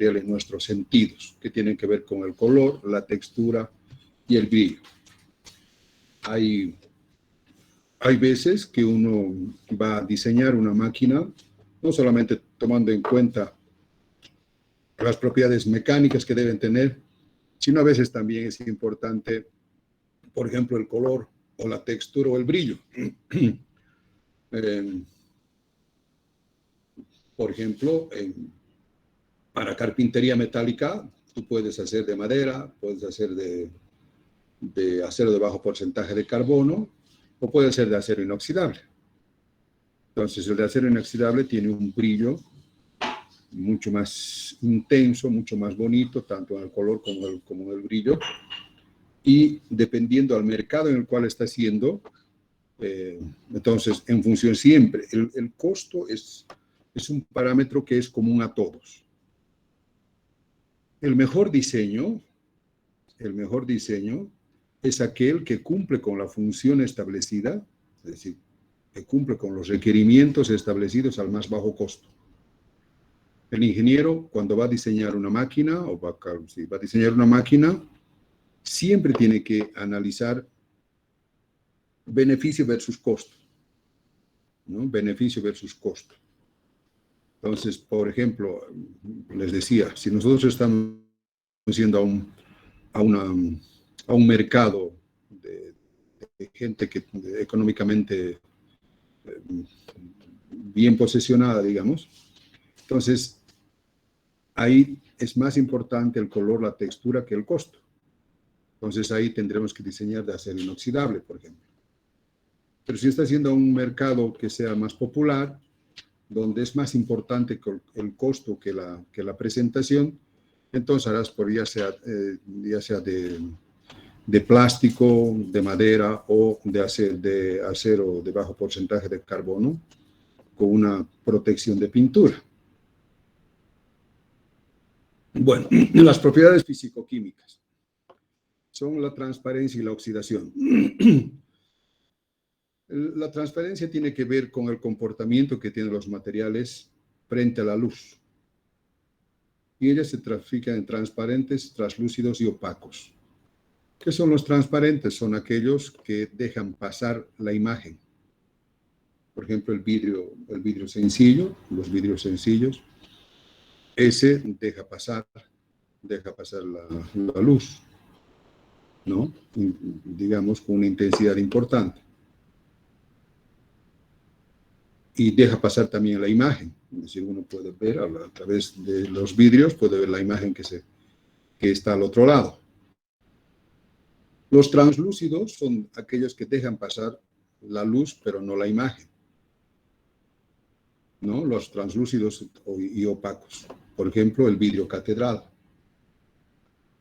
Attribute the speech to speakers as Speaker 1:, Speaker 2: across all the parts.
Speaker 1: materiales, nuestros sentidos, que tienen que ver con el color, la textura y el brillo. Hay veces que uno va a diseñar una máquina, no solamente tomando en cuenta las propiedades mecánicas que deben tener, sino a veces también es importante, por ejemplo, el color o la textura o el brillo. Por ejemplo, para carpintería metálica, tú puedes hacer de madera, puedes hacer de acero de bajo porcentaje de carbono, o puede ser de acero inoxidable. Entonces, el de acero inoxidable tiene un brillo mucho más intenso, mucho más bonito, tanto en el color como en el brillo. Y dependiendo al mercado en el cual está haciendo, entonces, en función siempre, el costo es un parámetro que es común a todos. El mejor diseño es aquel que cumple con la función establecida, es decir, que cumple con los requerimientos establecidos al más bajo costo. El ingeniero, cuando va a diseñar una máquina, siempre tiene que analizar beneficio versus costo, ¿no? Beneficio versus costo. Entonces, por ejemplo, les decía, si nosotros estamos yendo a un mercado de gente que económicamente bien posesionada, digamos, entonces ahí es más importante el color, la textura que el costo. Entonces ahí tendremos que diseñar de acero inoxidable, por ejemplo. Pero si está haciendo un mercado que sea más popular, donde es más importante el costo que la presentación, entonces harás por ya sea de plástico, de madera o de acero de bajo porcentaje de carbono con una protección de pintura. Bueno, las propiedades físico-químicas son la transparencia y la oxidación. La transparencia tiene que ver con el comportamiento que tienen los materiales frente a la luz. Y ellas se clasifican en transparentes, translúcidos y opacos. ¿Qué son los transparentes? Son aquellos que dejan pasar la imagen. Por ejemplo, el vidrio sencillo, los vidrios sencillos, ese deja pasar la luz, ¿no? Digamos, con una intensidad importante. Y deja pasar también la imagen. Es decir, uno puede ver a través de los vidrios, puede ver la imagen que está al otro lado. Los translúcidos son aquellos que dejan pasar la luz, pero no la imagen, ¿no? Los translúcidos y opacos. Por ejemplo, el vidrio catedral.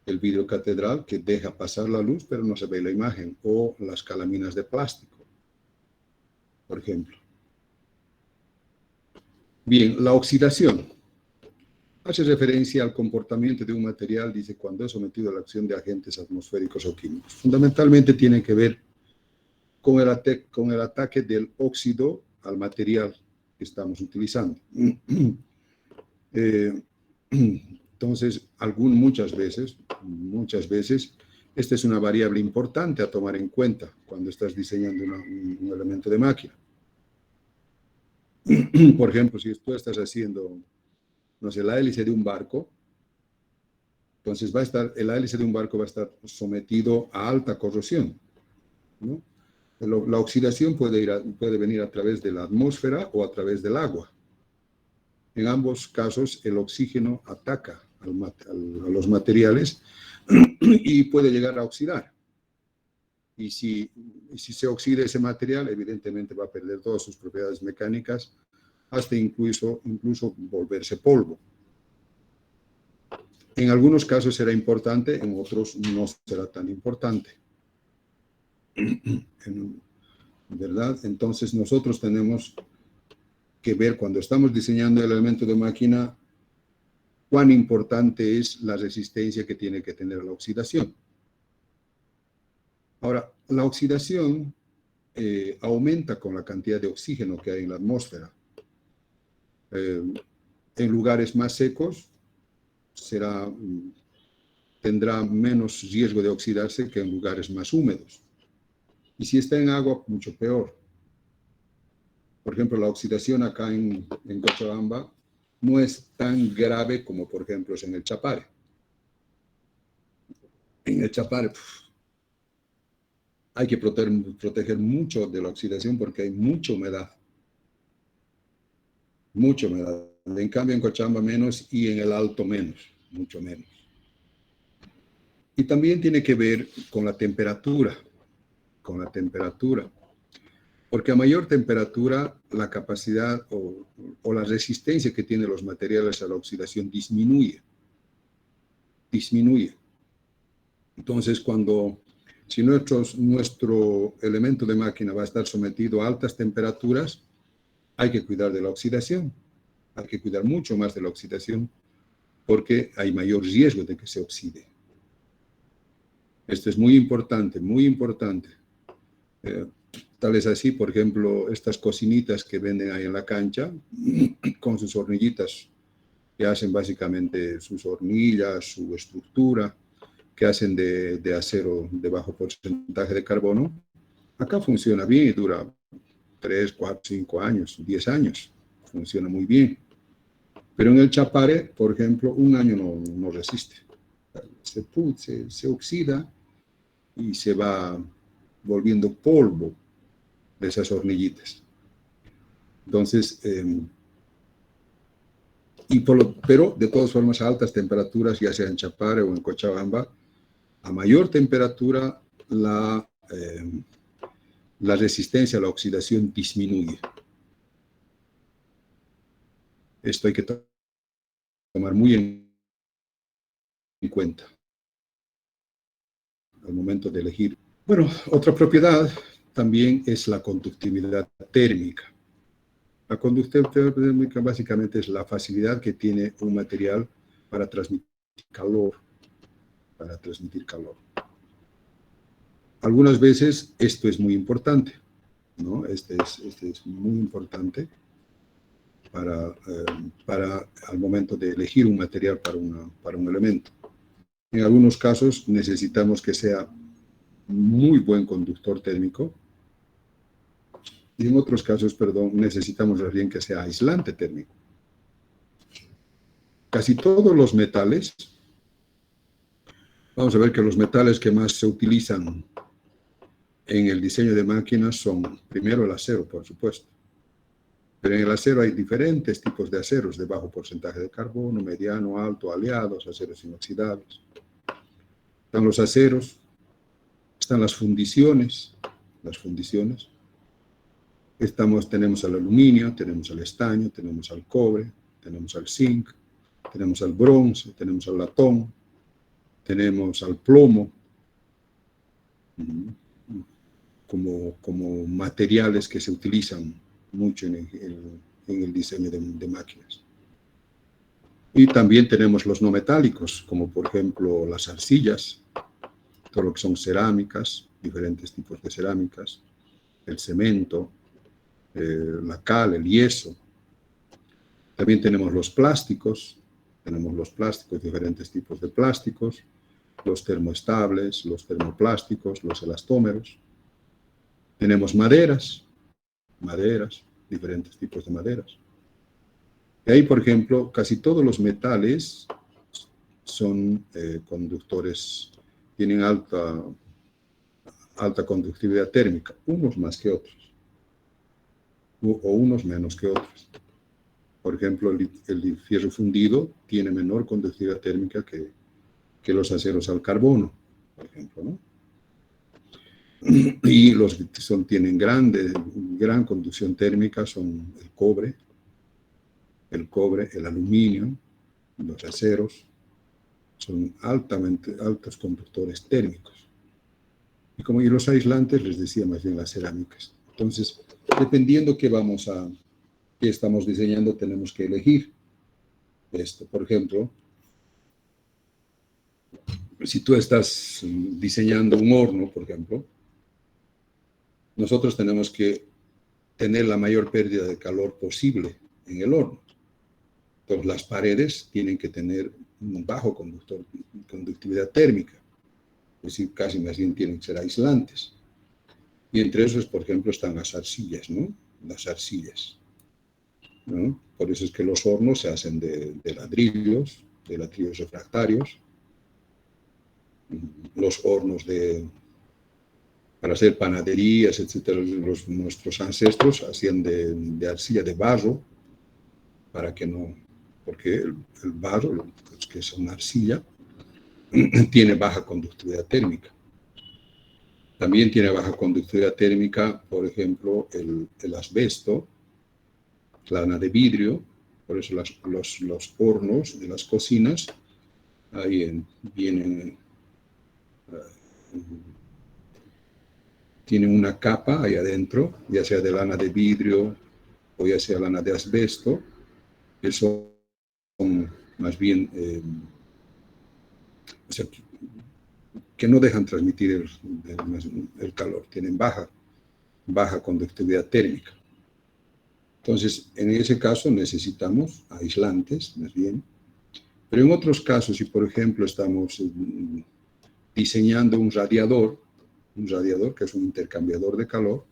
Speaker 1: El vidrio catedral que deja pasar la luz, pero no se ve la imagen. O las calaminas de plástico, por ejemplo. Bien, la oxidación hace referencia al comportamiento de un material, dice, cuando es sometido a la acción de agentes atmosféricos o químicos. Fundamentalmente tiene que ver con el ataque del óxido al material que estamos utilizando. Entonces, muchas veces, esta es una variable importante a tomar en cuenta cuando estás diseñando un elemento de máquina. Por ejemplo, si tú estás haciendo, no sé, la hélice de un barco, entonces el hélice de un barco va a estar sometido a alta corrosión, ¿no? La oxidación puede venir a través de la atmósfera o a través del agua. En ambos casos, el oxígeno ataca a los materiales y puede llegar a oxidar. Y si se oxida ese material, evidentemente va a perder todas sus propiedades mecánicas, hasta incluso volverse polvo. En algunos casos será importante, en otros no será tan importante. ¿Verdad? Entonces nosotros tenemos que ver cuando estamos diseñando el elemento de máquina cuán importante es la resistencia que tiene que tener la oxidación. Ahora, la oxidación aumenta con la cantidad de oxígeno que hay en la atmósfera. En lugares más secos tendrá menos riesgo de oxidarse que en lugares más húmedos. Y si está en agua, mucho peor. Por ejemplo, la oxidación acá en Cochabamba no es tan grave como, por ejemplo, es en el Chapare. En el Chapare hay que proteger mucho de la oxidación porque hay mucha humedad. Mucha humedad. En cambio, en Cochabamba menos y en el Alto menos, mucho menos. Y también tiene que ver con la temperatura, porque a mayor temperatura la capacidad o la resistencia que tienen los materiales a la oxidación disminuye. Entonces, si nuestro elemento de máquina va a estar sometido a altas temperaturas, hay que cuidar de la oxidación, hay que cuidar mucho más de la oxidación porque hay mayor riesgo de que se oxide. Esto es muy importante, muy importante. Tal es así, por ejemplo, estas cocinitas que venden ahí en la cancha, con sus hornillitas, que hacen básicamente sus hornillas, su estructura, que hacen de acero de bajo porcentaje de carbono. Acá funciona bien y dura 3, 4, 5 años, 10 años. Funciona muy bien. Pero en el Chapare, por ejemplo, un año no resiste. Se oxida y se va volviendo polvo de esas hornillitas. Entonces, pero de todas formas a altas temperaturas, ya sea en Chapare o en Cochabamba, a mayor temperatura la resistencia a la oxidación disminuye. Esto hay que tomar muy en cuenta al momento de elegir. Bueno, otra propiedad también es la conductividad térmica. La conductividad térmica básicamente es la facilidad que tiene un material para transmitir calor. Algunas veces esto es muy importante, ¿no? Este es muy importante para al momento de elegir un material para un elemento. En algunos casos necesitamos que sea muy buen conductor térmico y en otros casos, necesitamos más bien que sea aislante térmico. Casi todos los metales, vamos a ver que los metales que más se utilizan en el diseño de máquinas son, primero, el acero, por supuesto. Pero en el acero hay diferentes tipos de aceros de bajo porcentaje de carbono, mediano, alto, aleados, aceros inoxidables. Están los aceros, están las fundiciones. Tenemos al aluminio, tenemos al estaño, tenemos al cobre, tenemos al zinc, tenemos al bronce, tenemos al latón, tenemos al plomo, como materiales que se utilizan mucho en el diseño de máquinas. Y también tenemos los no metálicos, como por ejemplo las arcillas, todo lo que son cerámicas, diferentes tipos de cerámicas, el cemento, la cal, el yeso. También tenemos los plásticos, diferentes tipos de plásticos, los termoestables, los termoplásticos, los elastómeros. Tenemos maderas, diferentes tipos de maderas. Y ahí, por ejemplo, casi todos los metales son conductores, tienen alta conductividad térmica, unos más que otros, o unos menos que otros. Por ejemplo, el fierro fundido tiene menor conductividad térmica que los aceros al carbono, por ejemplo, ¿no? Y los que tienen gran conducción térmica son el cobre, el aluminio, los aceros, son altos conductores térmicos. Y los aislantes, les decía más bien las cerámicas. Entonces, dependiendo qué estamos diseñando, tenemos que elegir esto. Por ejemplo, si tú estás diseñando un horno, por ejemplo, nosotros tenemos que tener la mayor pérdida de calor posible en el horno. Entonces, las paredes tienen que tener un bajo conductividad térmica, es decir, casi más bien tienen que ser aislantes. Y entre esos, por ejemplo, están las arcillas, ¿no? Las arcillas, ¿no? Por eso es que los hornos se hacen de ladrillos refractarios. Los hornos para hacer panaderías, etcétera, nuestros ancestros hacían de arcilla, de barro, para que no, porque el barro, que es una arcilla, tiene baja conductividad térmica. También tiene baja conductividad térmica, por ejemplo, el asbesto, lana de vidrio. Por eso los hornos de las cocinas ahí vienen, tienen una capa ahí adentro, ya sea de lana de vidrio o ya sea lana de asbesto, que son más bien, o sea, que no dejan transmitir el calor, tienen baja conductividad térmica. Entonces, en ese caso necesitamos aislantes, más bien. Pero en otros casos, si por ejemplo estamos diseñando un radiador que es un intercambiador de calor,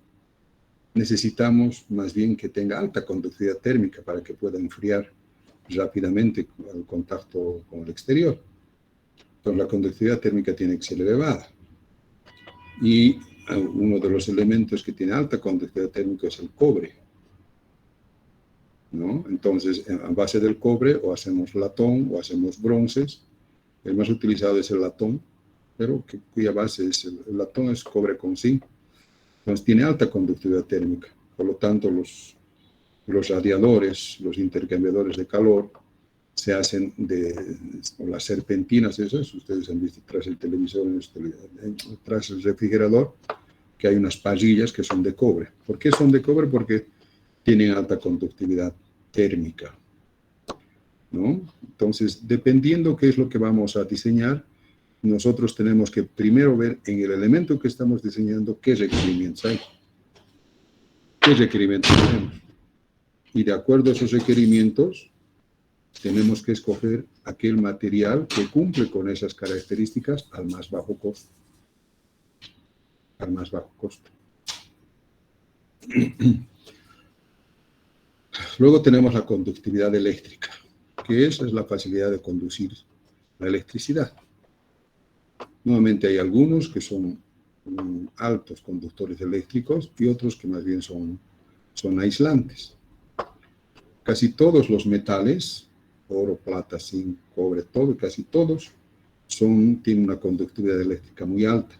Speaker 1: necesitamos más bien que tenga alta conductividad térmica para que pueda enfriar rápidamente al contacto con el exterior. Entonces, la conductividad térmica tiene que ser elevada. Y uno de los elementos que tiene alta conductividad térmica es el cobre, ¿no? Entonces, a base del cobre o hacemos latón o hacemos bronces. El más utilizado es el latón, pero cuya base es el latón, es cobre con zinc. Entonces, tiene alta conductividad térmica. Por lo tanto, los radiadores, los intercambiadores de calor, se hacen con las serpentinas, esas, ustedes han visto tras el televisor, tras el refrigerador, que hay unas parillas que son de cobre. ¿Por qué son de cobre? Porque tienen alta conductividad térmica, ¿no? Entonces, dependiendo qué es lo que vamos a diseñar, nosotros tenemos que primero ver en el elemento que estamos diseñando qué requerimientos hay. ¿Qué requerimientos tenemos? Y de acuerdo a esos requerimientos, tenemos que escoger aquel material que cumple con esas características al más bajo costo. Al más bajo costo. Luego tenemos la conductividad eléctrica, que esa es la facilidad de conducir la electricidad. Nuevamente hay algunos que son altos conductores eléctricos y otros que más bien son aislantes. Casi todos los metales, oro, plata, zinc, cobre, casi todos, tienen una conductividad eléctrica muy alta.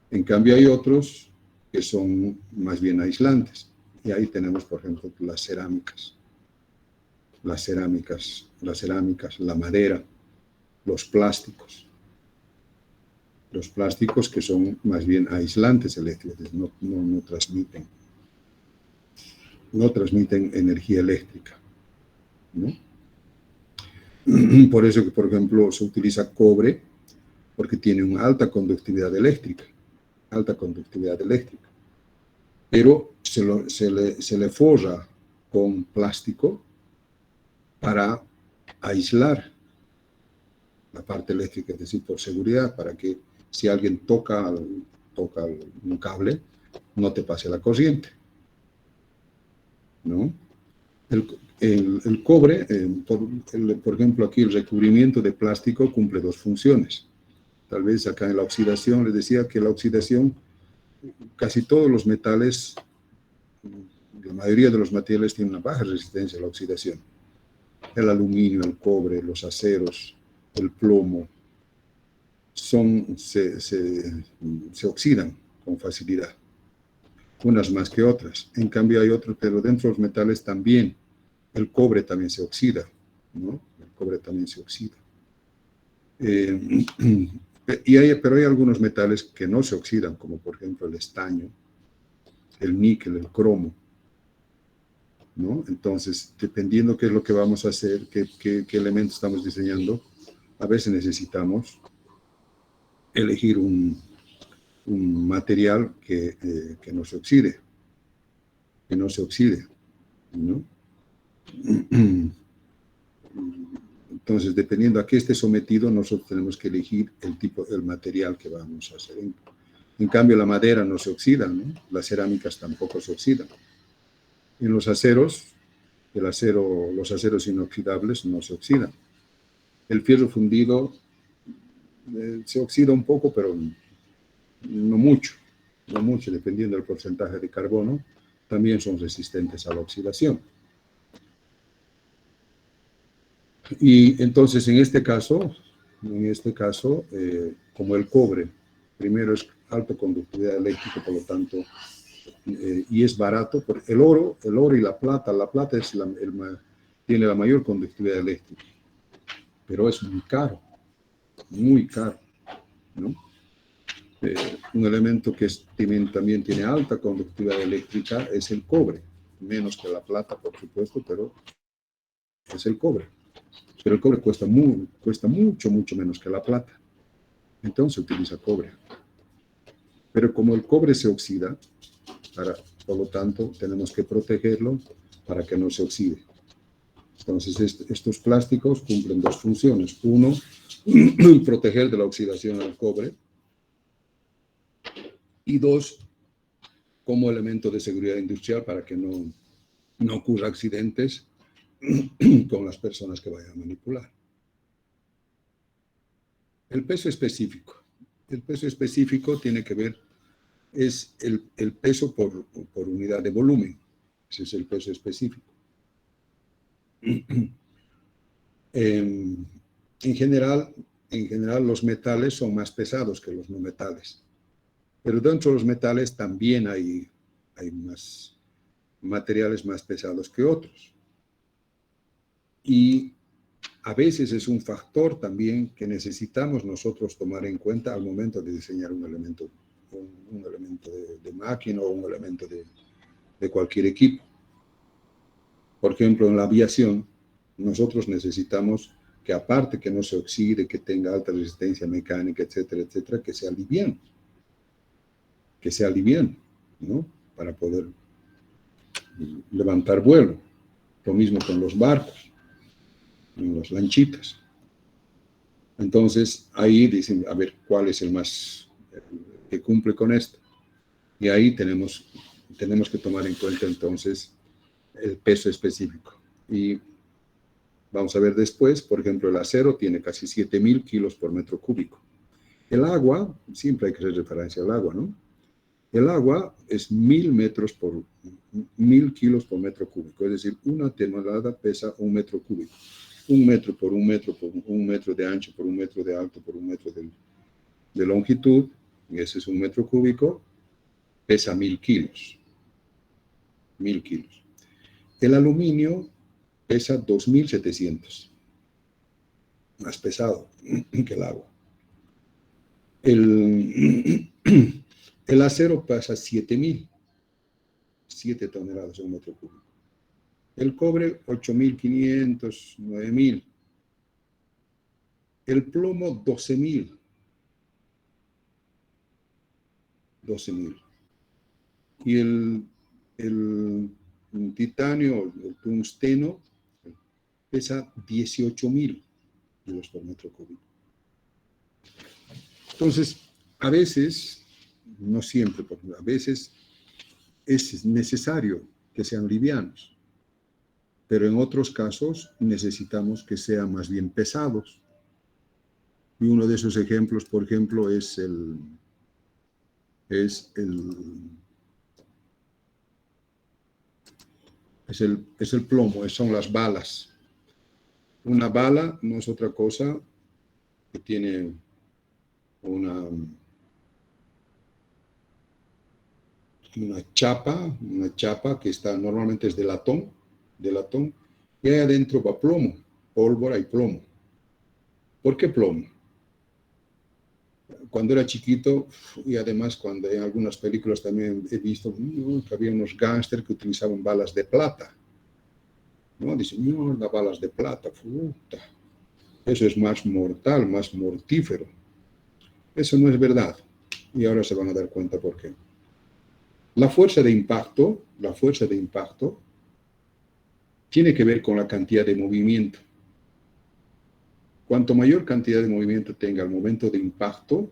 Speaker 1: En cambio hay otros que son más bien aislantes. Y ahí tenemos, por ejemplo, las cerámicas, la madera, los plásticos. Los plásticos que son más bien aislantes eléctricos, no transmiten energía eléctrica, ¿no? Por eso que, por ejemplo, se utiliza cobre, porque tiene una alta conductividad eléctrica, pero se le forra con plástico para aislar la parte eléctrica, es decir, por seguridad, para que si alguien toca un cable, no te pase la corriente, ¿no? El cobre, por ejemplo, aquí el recubrimiento de plástico cumple dos funciones. Tal vez acá en la oxidación, les decía que la oxidación, casi todos los metales, la mayoría de los materiales tienen una baja resistencia a la oxidación. El aluminio, el cobre, los aceros, el plomo, se oxidan con facilidad, unas más que otras. En cambio hay otros, pero dentro de los metales también, el cobre también se oxida, ¿no? El cobre también se oxida. Pero hay algunos metales que no se oxidan, como por ejemplo el estaño, el níquel, el cromo, ¿no? Entonces, dependiendo qué es lo que vamos a hacer, qué elementos estamos diseñando, a veces necesitamos elegir un material que no se oxide, ¿no? Entonces, dependiendo a qué esté sometido, nosotros tenemos que elegir el material que vamos a hacer. En cambio, la madera no se oxida, ¿no? Las cerámicas tampoco se oxidan. En los aceros, los aceros inoxidables no se oxidan. El fierro fundido se oxida un poco, pero no mucho, dependiendo del porcentaje de carbono, también son resistentes a la oxidación. Y entonces, en este caso, como el cobre, primero es alta conductividad eléctrica, por lo tanto, y es barato, el oro y la plata tiene la mayor conductividad eléctrica, pero es muy caro, ¿no? Un elemento que también tiene alta conductividad eléctrica es el cobre, menos que la plata, por supuesto, pero es el cobre. Pero el cobre cuesta mucho menos que la plata. Entonces se utiliza cobre. Pero como el cobre se oxida, por lo tanto, tenemos que protegerlo para que no se oxide. Entonces, estos plásticos cumplen dos funciones. Uno, proteger de la oxidación al cobre. Y dos, como elemento de seguridad industrial para que no ocurra accidentes con las personas que vayan a manipular. El peso específico. El peso específico tiene que ver, es el peso por unidad de volumen. Ese es el peso específico. En general, los metales son más pesados que los no metales. Pero dentro de los metales también hay más materiales más pesados que otros. Y a veces es un factor también que necesitamos nosotros tomar en cuenta al momento de diseñar un elemento de máquina o un elemento de cualquier equipo. Por ejemplo, en la aviación, nosotros necesitamos que aparte que no se oxide, que tenga alta resistencia mecánica, etcétera, etcétera, que sea liviano. ¿No? Para poder levantar vuelo. Lo mismo con los barcos, en las lanchitas. Entonces, ahí dicen, a ver, ¿cuál es el más que cumple con esto? Y ahí tenemos que tomar en cuenta entonces el peso específico. Y vamos a ver después, por ejemplo, el acero tiene casi 7.000 kilos por metro cúbico. El agua, siempre hay que hacer referencia al agua, ¿no? El agua es 1.000 kilos por metro cúbico, es decir, una tonelada pesa 1 metro cúbico. 1 metro por 1 metro, por 1 metro de ancho, por 1 metro de alto, por 1 metro de longitud, y ese es 1 metro cúbico, pesa 1.000 kilos. 1.000 kilos. El aluminio pesa 2.700, más pesado que el agua. El acero pesa 7.000, 7 toneladas en 1 metro cúbico. El cobre, 8.500, 9.000. El plomo, 12.000. 12.000. Y el titanio, el tungsteno, pesa 18.000 kilos por metro cúbico. Entonces, a veces, no siempre, porque a veces es necesario que sean livianos, pero en otros casos necesitamos que sean más bien pesados. Y uno de esos ejemplos, por ejemplo, es el plomo, son las balas. Una bala no es otra cosa que tiene una chapa que normalmente es de latón, y ahí adentro va plomo, pólvora y plomo. ¿Por qué plomo? Cuando era chiquito, y además cuando en algunas películas también he visto que había unos gángsters que utilizaban balas de plata. ¿No? Dicen, no, las balas de plata, puta. Eso es más mortal, más mortífero. Eso no es verdad. Y ahora se van a dar cuenta por qué. La fuerza de impacto tiene que ver con la cantidad de movimiento. Cuanto mayor cantidad de movimiento tenga al momento de impacto,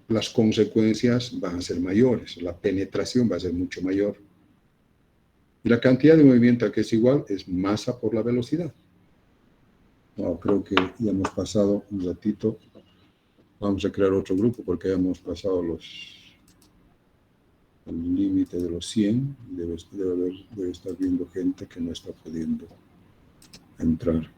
Speaker 1: las consecuencias van a ser mayores, la penetración va a ser mucho mayor. Y la cantidad de movimiento que es igual es masa por la velocidad. Wow, creo que ya hemos pasado un ratito. Vamos a crear otro grupo porque ya hemos pasado el límite de los 100. Debe estar viendo gente que no está pudiendo entrar.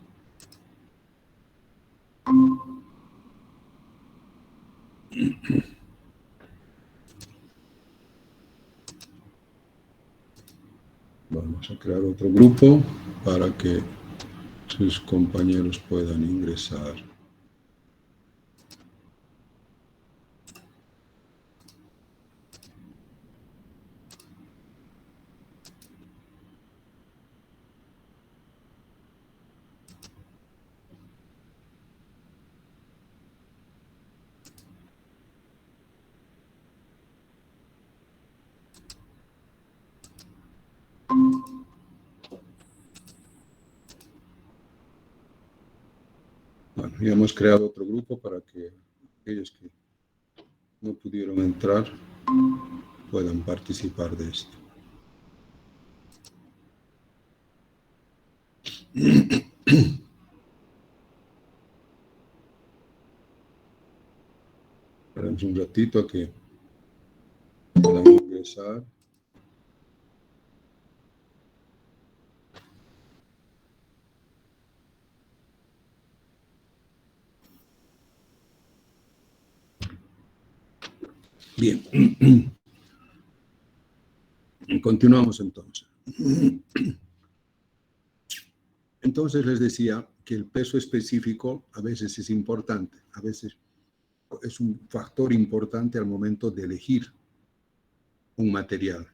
Speaker 1: Vamos a crear otro grupo para que sus compañeros puedan ingresar. Bueno, ya hemos creado otro grupo para que aquellos que no pudieron entrar puedan participar de esto. Esperemos un ratito a que puedan ingresar. Bien. Continuamos entonces. Entonces les decía que el peso específico a veces es importante, a veces es un factor importante al momento de elegir un material.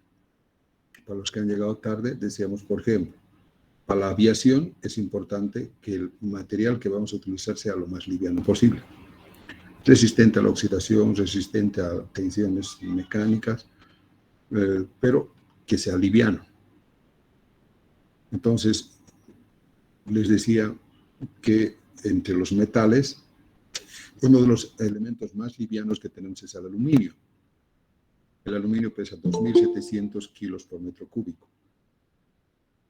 Speaker 1: Para los que han llegado tarde, decíamos, por ejemplo, para la aviación es importante que el material que vamos a utilizar sea lo más liviano posible. Resistente a la oxidación, resistente a tensiones mecánicas, pero que sea liviano. Entonces, les decía que entre los metales, uno de los elementos más livianos que tenemos es el aluminio. El aluminio pesa 2.700 kilos por metro cúbico.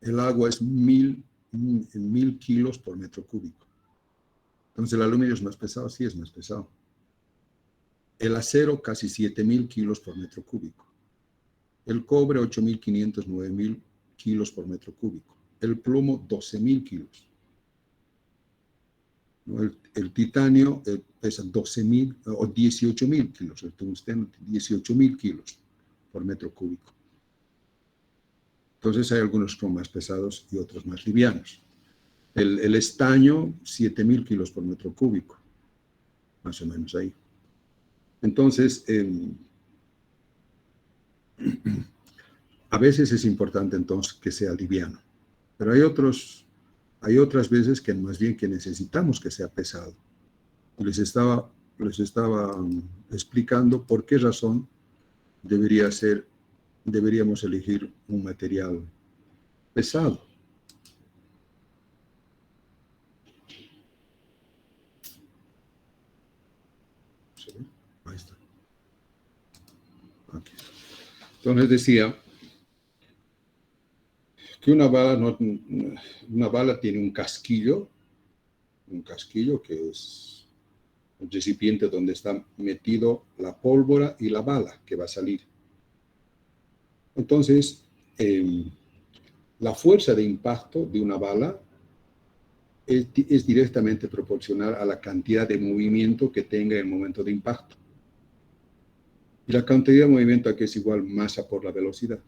Speaker 1: El agua es 1.000 kilos por metro cúbico. Entonces, el aluminio es más pesado, sí es más pesado. El acero, casi 7.000 kilos por metro cúbico. El cobre, 8.500, 9.000 kilos por metro cúbico. El plomo, 12.000 kilos. El titanio pesa 12.000 o 18.000 kilos. El tungsteno, 18.000 kilos por metro cúbico. Entonces hay algunos que son más pesados y otros más livianos. El estaño, 7.000 kilos por metro cúbico. Más o menos ahí. Entonces, a veces es importante entonces que sea liviano. Pero hay otras veces que más bien que necesitamos que sea pesado. Les estaba explicando por qué razón deberíamos elegir un material pesado. ¿Sí? Ahí está. Aquí. Entonces decía que una bala tiene un casquillo que es un recipiente donde está metido la pólvora y la bala que va a salir. Entonces, la fuerza de impacto de una bala es directamente proporcional a la cantidad de movimiento que tenga en el momento de impacto. Y la cantidad de movimiento aquí es igual masa por la velocidad.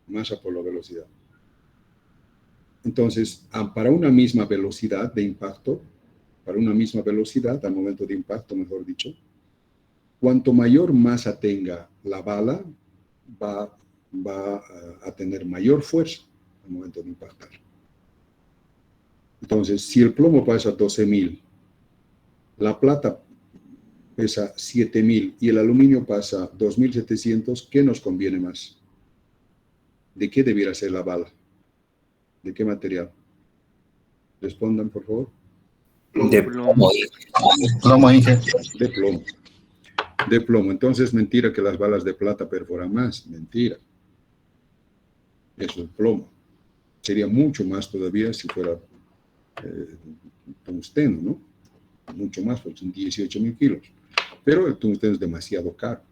Speaker 1: Masa por la velocidad. Entonces, para una misma velocidad de impacto, para una misma velocidad al momento de impacto, mejor dicho, cuanto mayor masa tenga la bala, va a tener mayor fuerza al momento de impactar. Entonces, si el plomo pesa 12.000, la plata pesa 7.000 y el aluminio pesa 2.700, ¿qué nos conviene más? ¿De qué debiera ser la bala? ¿De qué material? Respondan, por favor.
Speaker 2: De plomo. Plomo, Inge.
Speaker 1: De plomo. De plomo. Entonces, mentira que las balas de plata perforan más. Mentira. Eso es plomo. Sería mucho más todavía si fuera tungsteno, ¿no? Mucho más, porque son 18.000 kilos. Pero el tungsteno es demasiado caro.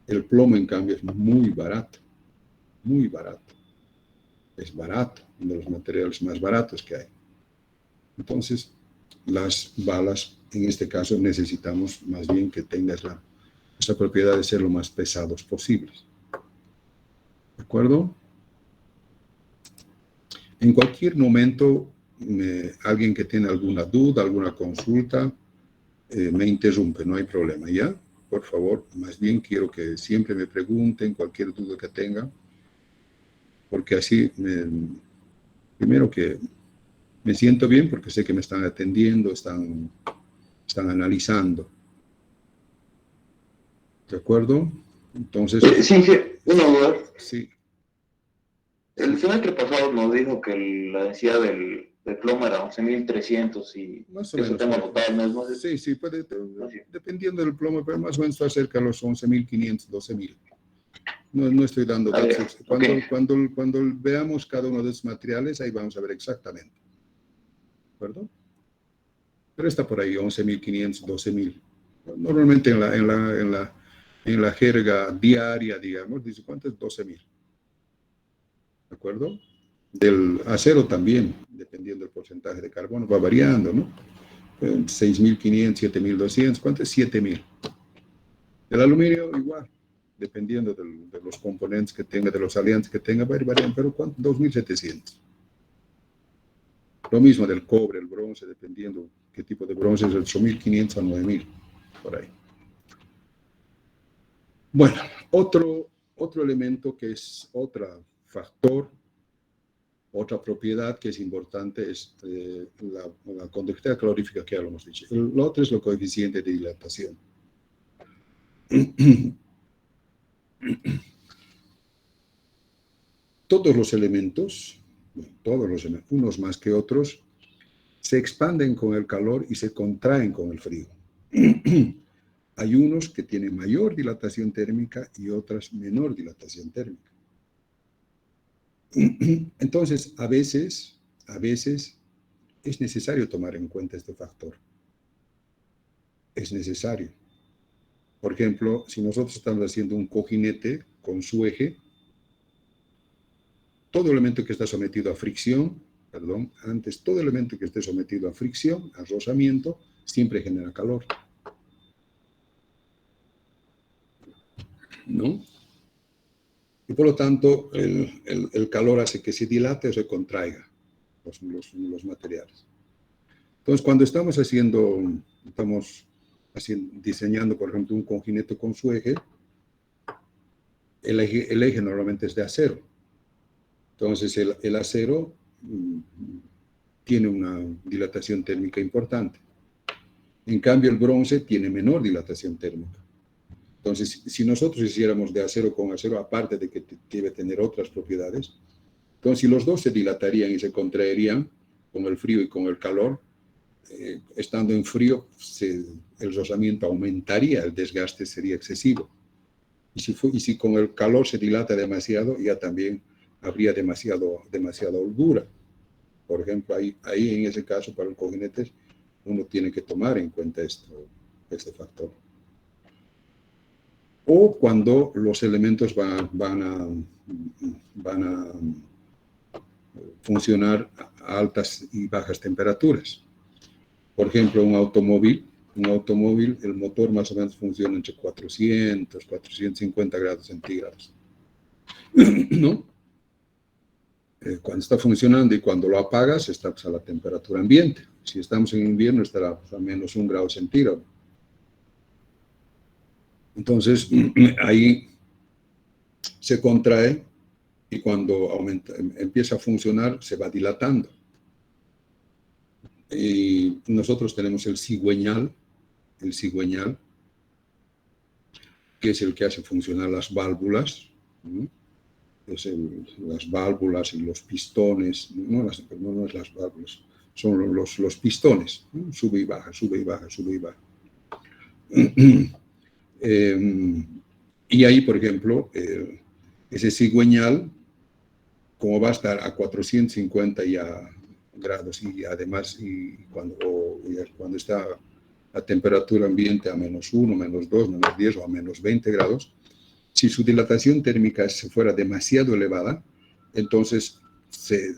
Speaker 1: El plomo, en cambio, es muy barato. Muy barato. Es barato, uno de los materiales más baratos que hay. Entonces, las balas, en este caso, necesitamos más bien que tengas esa propiedad de ser lo más pesados posibles. ¿De acuerdo? En cualquier momento, alguien que tiene alguna duda, alguna consulta, me interrumpe, no hay problema, ¿ya? Por favor, más bien quiero que siempre me pregunten cualquier duda que tengan, porque así, primero que me siento bien, porque sé que me están atendiendo, están analizando. ¿De acuerdo? Entonces...
Speaker 3: Sí, una duda.
Speaker 1: Sí.
Speaker 3: El semestre pasado nos dijo que la densidad del plomo era 11.300 y
Speaker 1: más o
Speaker 3: eso
Speaker 1: menos.
Speaker 3: tema total, ¿no?
Speaker 1: Sí, puede, dependiendo del plomo, pero más o menos está cerca de los 11.500, 12.000. No estoy dando datos. Cuando veamos cada uno de esos materiales, ahí vamos a ver exactamente. ¿De acuerdo? Pero está por ahí, 11.500, 12.000. Normalmente en la jerga diaria, digamos, dice, ¿cuánto es? 12.000. ¿De acuerdo? Del acero también, dependiendo del porcentaje de carbono, va variando, ¿no? 6.500, 7.200, ¿cuánto es? 7.000. El aluminio igual, dependiendo de los componentes que tenga, de los aliantes que tenga, va a ir variando, pero ¿cuánto? 2.700. Lo mismo del cobre, el bronce, dependiendo qué tipo de bronce, es de 8.500 a 9.000, por ahí. Bueno, otro elemento que es otro factor, otra propiedad que es importante es la conductividad calorífica, que ya lo hemos dicho. Lo otro es el coeficiente de dilatación. Todos los elementos, unos más que otros, se expanden con el calor y se contraen con el frío. Hay unos que tienen mayor dilatación térmica y otras menor dilatación térmica. Entonces, a veces es necesario tomar en cuenta este factor. Es necesario. Por ejemplo, si nosotros estamos haciendo un cojinete con su eje, todo elemento que está sometido a fricción, todo elemento que esté sometido a fricción, a rozamiento, siempre genera calor. ¿No? Y por lo tanto, el calor hace que se dilate o se contraiga los materiales. Entonces, cuando estamos diseñando, por ejemplo, un cojinete con su eje, el eje normalmente es de acero. Entonces, el acero tiene una dilatación térmica importante. En cambio, el bronce tiene menor dilatación térmica. Entonces, si nosotros hiciéramos de acero con acero, aparte de que debe tener otras propiedades, entonces si los dos se dilatarían y se contraerían con el frío y con el calor, estando en frío, el rozamiento aumentaría, el desgaste sería excesivo. Y si con el calor se dilata demasiado, ya también habría demasiada holgura. Por ejemplo, ahí en ese caso, para el cojinete, uno tiene que tomar en cuenta este factor. O cuando los elementos van a funcionar a altas y bajas temperaturas. Por ejemplo, un automóvil, el motor más o menos funciona entre 400, 450 grados centígrados. ¿No? Cuando está funcionando y cuando lo apagas, está a la temperatura ambiente. Si estamos en invierno, estará a menos 1 grado centígrado. Entonces, ahí se contrae y cuando empieza a funcionar, se va dilatando. Y nosotros tenemos el cigüeñal, que es el que hace funcionar las válvulas, ¿no? las válvulas y los pistones, no es las válvulas, son los pistones, ¿no? Sube y baja, sube y baja, sube y baja. Y ahí, por ejemplo, ese cigüeñal, como va a estar a 450 grados y además cuando está a temperatura ambiente a -1, -2, -10 o a -20 grados, si su dilatación térmica fuera demasiado elevada, entonces se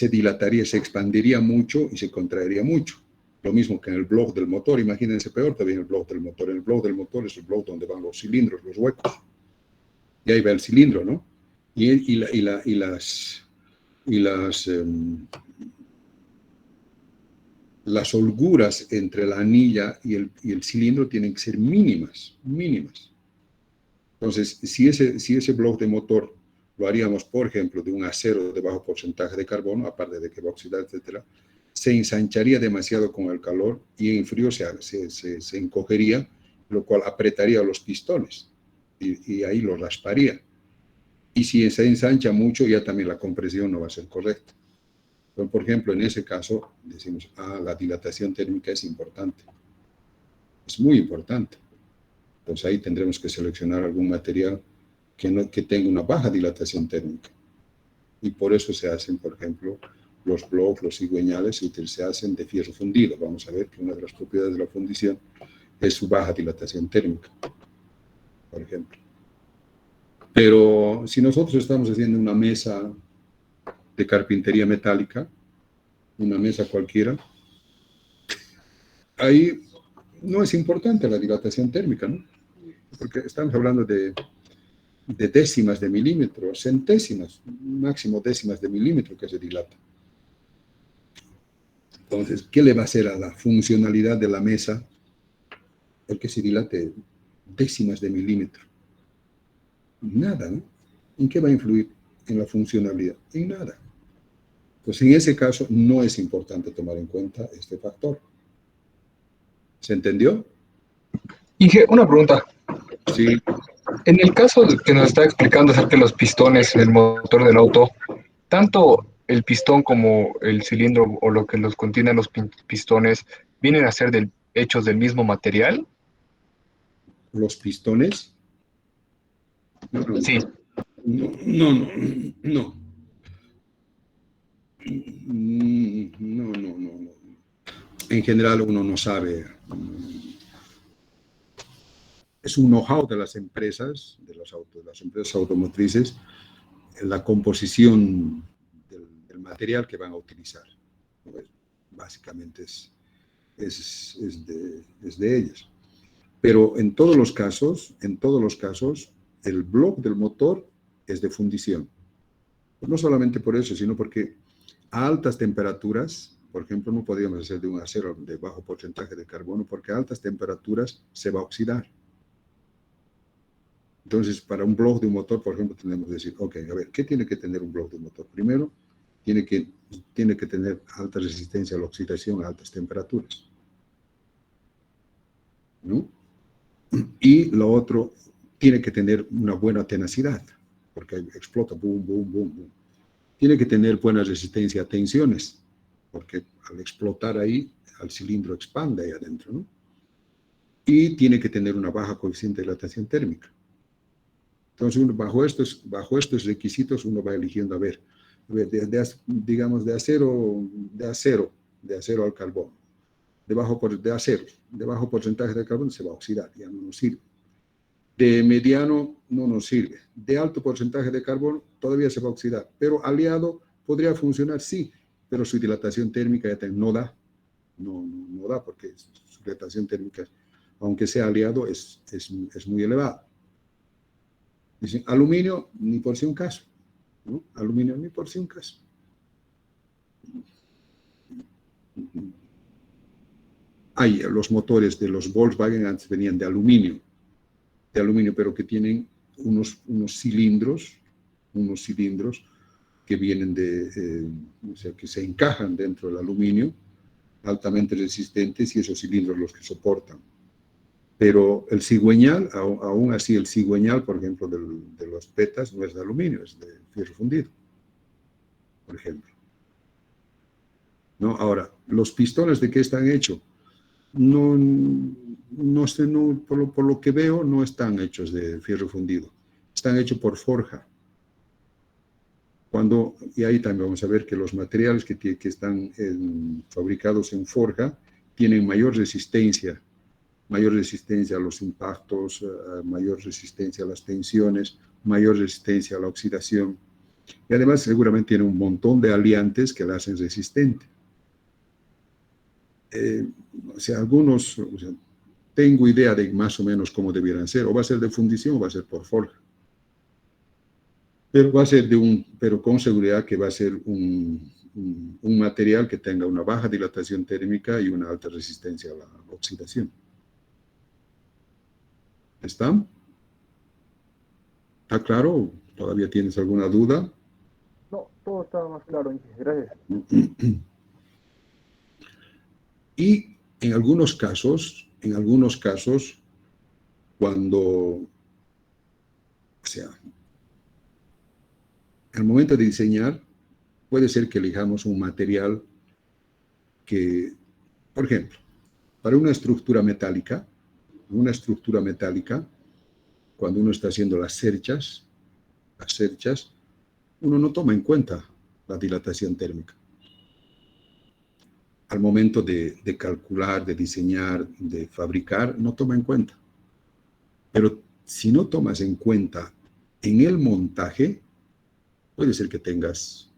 Speaker 1: dilataría, se expandiría mucho y se contraería mucho. Lo mismo que en el blog del motor, imagínense peor todavía en el blog del motor. En el blog del motor es el blog donde van los cilindros, los huecos. Y ahí va el cilindro, ¿no? Las holguras entre la anilla y el cilindro tienen que ser mínimas, mínimas. Entonces, si ese blog de motor lo haríamos, por ejemplo, de un acero de bajo porcentaje de carbono, aparte de que va a oxidar, etcétera, se ensancharía demasiado con el calor y en frío se encogería, lo cual apretaría los pistones y ahí lo rasparía. Y si se ensancha mucho, ya también la compresión no va a ser correcta. Entonces, por ejemplo, en ese caso, decimos, la dilatación térmica es importante. Es muy importante. Entonces, ahí tendremos que seleccionar algún material que tenga una baja dilatación térmica. Y por eso se hacen, por ejemplo, los blogs, los cigüeñales, se hacen de fierro fundido. Vamos a ver que una de las propiedades de la fundición es su baja dilatación térmica, por ejemplo. Pero si nosotros estamos haciendo una mesa de carpintería metálica, una mesa cualquiera, ahí no es importante la dilatación térmica, ¿no? Porque estamos hablando de décimas de milímetro, centésimas, máximo décimas de milímetro que se dilata. Entonces, ¿qué le va a hacer a la funcionalidad de la mesa el que se dilate décimas de milímetro? Nada, ¿no? ¿En qué va a influir en la funcionalidad? En nada. Pues en ese caso no es importante tomar en cuenta este factor. ¿Se entendió?
Speaker 2: Inge, una pregunta.
Speaker 1: Sí.
Speaker 2: En el caso que nos está explicando acerca de los pistones en el motor del auto, tanto el pistón como el cilindro o lo que los contienen los pistones vienen a ser hechos del mismo material.
Speaker 1: ¿Los pistones?
Speaker 2: Sí.
Speaker 1: No. En general uno no sabe. Es un know-how de las empresas, de las empresas automotrices, la composición del material que van a utilizar. Pues, básicamente es de ellas. Pero en todos los casos, el bloque del motor es de fundición. No solamente por eso, sino porque a altas temperaturas, por ejemplo, no podríamos hacer de un acero de bajo porcentaje de carbono, porque a altas temperaturas se va a oxidar. Entonces, para un bloque de un motor, por ejemplo, tenemos que decir, ok, a ver, ¿qué tiene que tener un bloque de motor? Primero, tiene que tener alta resistencia a la oxidación a altas temperaturas, ¿no? Y lo otro, tiene que tener una buena tenacidad, porque explota, boom, boom, boom, boom. Tiene que tener buena resistencia a tensiones, porque al explotar ahí, el cilindro expande ahí adentro, ¿no? Y tiene que tener una baja coeficiente de dilatación térmica. Entonces, bajo estos requisitos, uno va eligiendo, digamos, de acero al carbono, de bajo porcentaje de carbono se va a oxidar, ya no nos sirve. De mediano no nos sirve. De alto porcentaje de carbono todavía se va a oxidar, pero aliado podría funcionar, sí, pero su dilatación térmica ya no da, no da, porque su dilatación térmica, aunque sea aliado, es muy elevada. Dicen, aluminio, ni por si un caso, ¿no? Aluminio, ni por si un caso. Los motores de los Volkswagen antes venían de aluminio, pero que tienen unos cilindros que vienen o sea, que se encajan dentro del aluminio, altamente resistentes, y esos cilindros los que soportan Pero el cigüeñal, aún así el cigüeñal, por ejemplo, de los petas, no es de aluminio, es de fierro fundido, por ejemplo. ¿No? Ahora, ¿los pistones de qué están hechos? No sé, por lo que veo, no están hechos de fierro fundido. Están hechos por forja. Y ahí también vamos a ver que los materiales que están fabricados en forja tienen mayor resistencia a los impactos, mayor resistencia a las tensiones, mayor resistencia a la oxidación. Y además seguramente tiene un montón de aliantes que la hacen resistente. Tengo idea de más o menos cómo debieran ser, o va a ser de fundición o va a ser por forja. Pero va a ser pero con seguridad que va a ser un material que tenga una baja dilatación térmica y una alta resistencia a la oxidación. ¿Está? ¿Está claro? ¿Todavía tienes alguna duda?
Speaker 2: No, todo está más claro, Inge. Gracias.
Speaker 1: Y en algunos casos, cuando, al momento de diseñar, puede ser que elijamos un material que, por ejemplo, para una estructura metálica, cuando uno está haciendo las cerchas, uno no toma en cuenta la dilatación térmica. Al momento de calcular, de diseñar, de fabricar, no toma en cuenta. Pero si no tomas en cuenta en el montaje, puede ser que tengas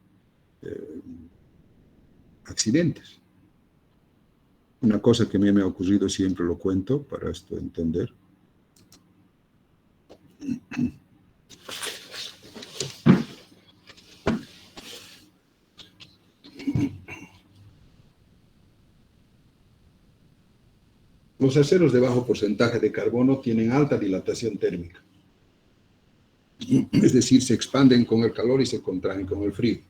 Speaker 1: accidentes. Una cosa que a mí me ha ocurrido, siempre lo cuento para esto entender. Los aceros de bajo porcentaje de carbono tienen alta dilatación térmica. Es decir, se expanden con el calor y se contraen con el frío.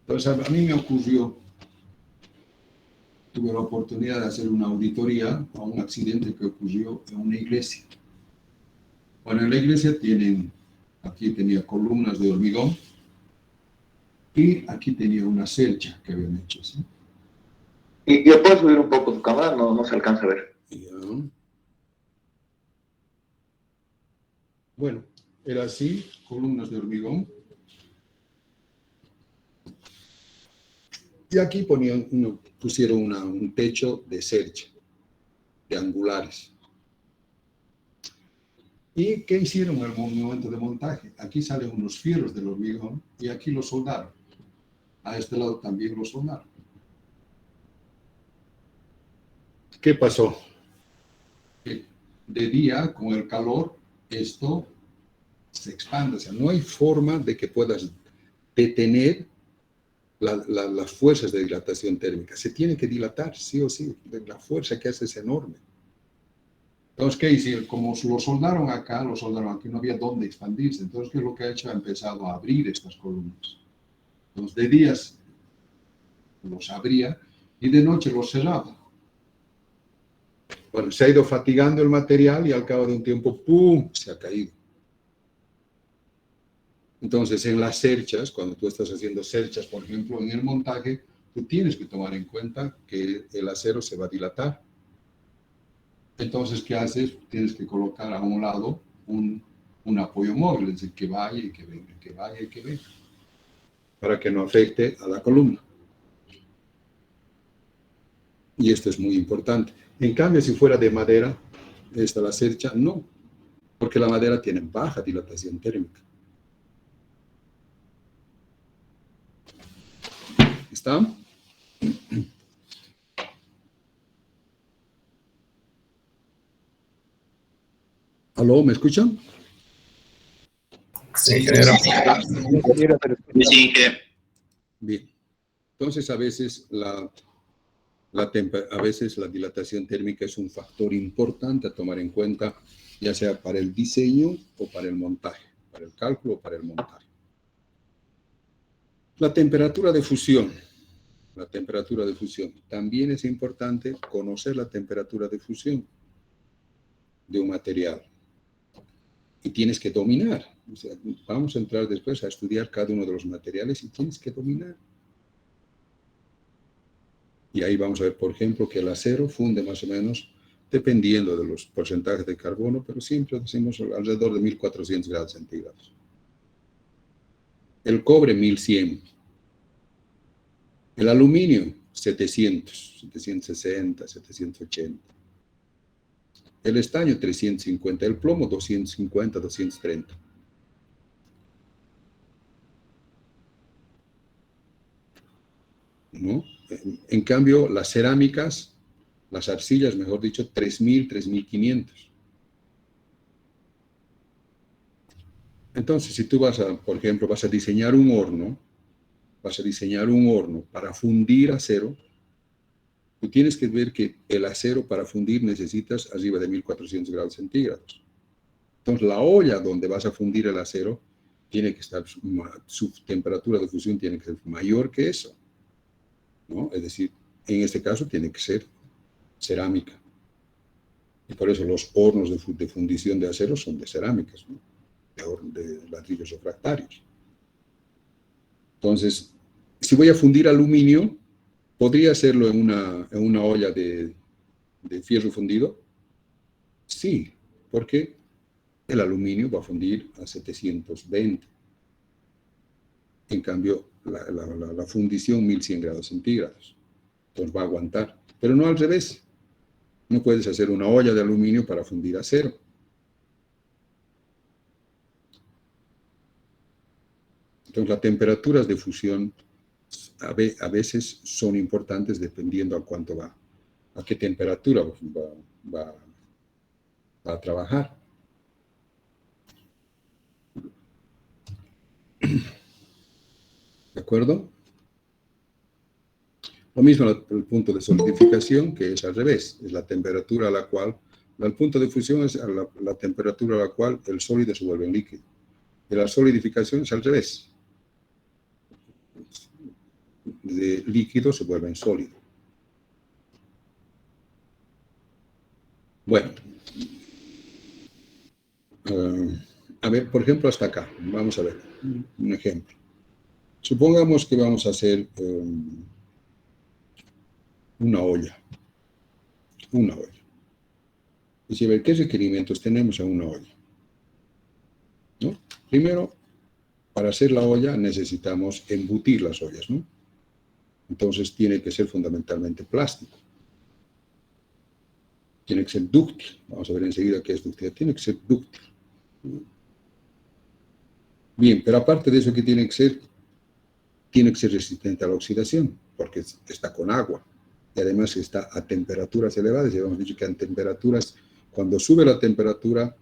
Speaker 1: Entonces, a mí me ocurrió, tuve la oportunidad de hacer una auditoría a un accidente que ocurrió en una iglesia. Bueno, en la iglesia aquí tenía columnas de hormigón y aquí tenía una cercha que habían hecho, ¿sí?
Speaker 3: ¿Y yo puedo subir un poco tu cámara? No se alcanza a ver.
Speaker 1: Ya. Bueno, era así, columnas de hormigón. Y aquí pusieron un techo de cercha, de angulares. ¿Y qué hicieron en el momento de montaje? Aquí salen unos fierros del hormigón y aquí los soldaron. A este lado también los soldaron. ¿Qué pasó? De día, con el calor, esto se expande. O sea, no hay forma de que puedas detener las fuerzas de dilatación térmica. Se tiene que dilatar, sí o sí. La fuerza que hace es enorme. Entonces, ¿qué hicieron? Como lo soldaron aquí, no había dónde expandirse. Entonces, ¿qué es lo que ha hecho? Ha empezado a abrir estas columnas. Entonces, de días los abría y de noche los cerraba. Bueno, se ha ido fatigando el material y al cabo de un tiempo, ¡pum!, se ha caído. Entonces, en las cerchas, cuando tú estás haciendo cerchas, por ejemplo, en el montaje, tú tienes que tomar en cuenta que el acero se va a dilatar. Entonces, ¿qué haces? Tienes que colocar a un lado un apoyo móvil, es decir, que vaya y que venga, que vaya y que venga, para que no afecte a la columna. Y esto es muy importante. En cambio, si fuera de madera, la cercha, no, porque la madera tiene baja dilatación térmica. ¿Está? ¿Aló? ¿Me escuchan?
Speaker 4: Sí, ingeniero.
Speaker 3: Sí, que...
Speaker 1: Bien. Entonces, a veces la dilatación térmica es un factor importante a tomar en cuenta, ya sea para el diseño o para el montaje, para el cálculo o para el montaje. La temperatura de fusión. También es importante conocer la temperatura de fusión. de un material. Y tienes que dominar. O sea, vamos a entrar después a estudiar cada uno de los materiales y tienes que dominar. Y ahí vamos a ver, por ejemplo, que el acero funde más o menos, dependiendo de los porcentajes de carbono, pero siempre decimos alrededor de 1400 grados centígrados. El cobre, 1100. El aluminio, 700, 760, 780. El estaño, 350. El plomo, 250, 230. ¿No? En cambio, las cerámicas, las arcillas, mejor dicho, 3000, 3500. Entonces, si tú vas a, por ejemplo, vas a diseñar un horno para fundir acero, tú tienes que ver que el acero para fundir necesitas arriba de 1400 grados centígrados. Entonces, la olla donde vas a fundir el acero tiene que estar, su temperatura de fusión tiene que ser mayor que eso, ¿no? Es decir, en este caso tiene que ser cerámica. Y por eso los hornos de fundición de acero son de cerámicas, ¿no? De ladrillos refractarios. Entonces, si voy a fundir aluminio, ¿podría hacerlo en una olla de fierro fundido? Sí, porque el aluminio va a fundir a 720. En cambio, la fundición 1100 grados centígrados. Entonces va a aguantar. Pero no al revés. No puedes hacer una olla de aluminio para fundir acero. Entonces, las temperaturas de fusión a veces son importantes dependiendo a cuánto va, a qué temperatura va a trabajar. ¿De acuerdo? Lo mismo el punto de solidificación, que es al revés, es la temperatura a la cual, el punto de fusión es la temperatura a la cual el sólido se vuelve en líquido. Y la solidificación es al revés. De líquido se vuelve en sólido. Bueno. A ver, por ejemplo, hasta acá. Vamos a ver un ejemplo. Supongamos que vamos a hacer una olla. Y a ver, ¿qué requerimientos tenemos en una olla? ¿No? Primero, para hacer la olla necesitamos embutir las ollas, ¿no? Entonces tiene que ser fundamentalmente plástico. Tiene que ser dúctil. Vamos a ver enseguida qué es dúctil. Tiene que ser dúctil. Bien, pero aparte de eso, ¿qué tiene que ser? Tiene que ser resistente a la oxidación, porque está con agua. Y además está a temperaturas elevadas. Ya hemos dicho que a temperaturas, cuando sube la temperatura,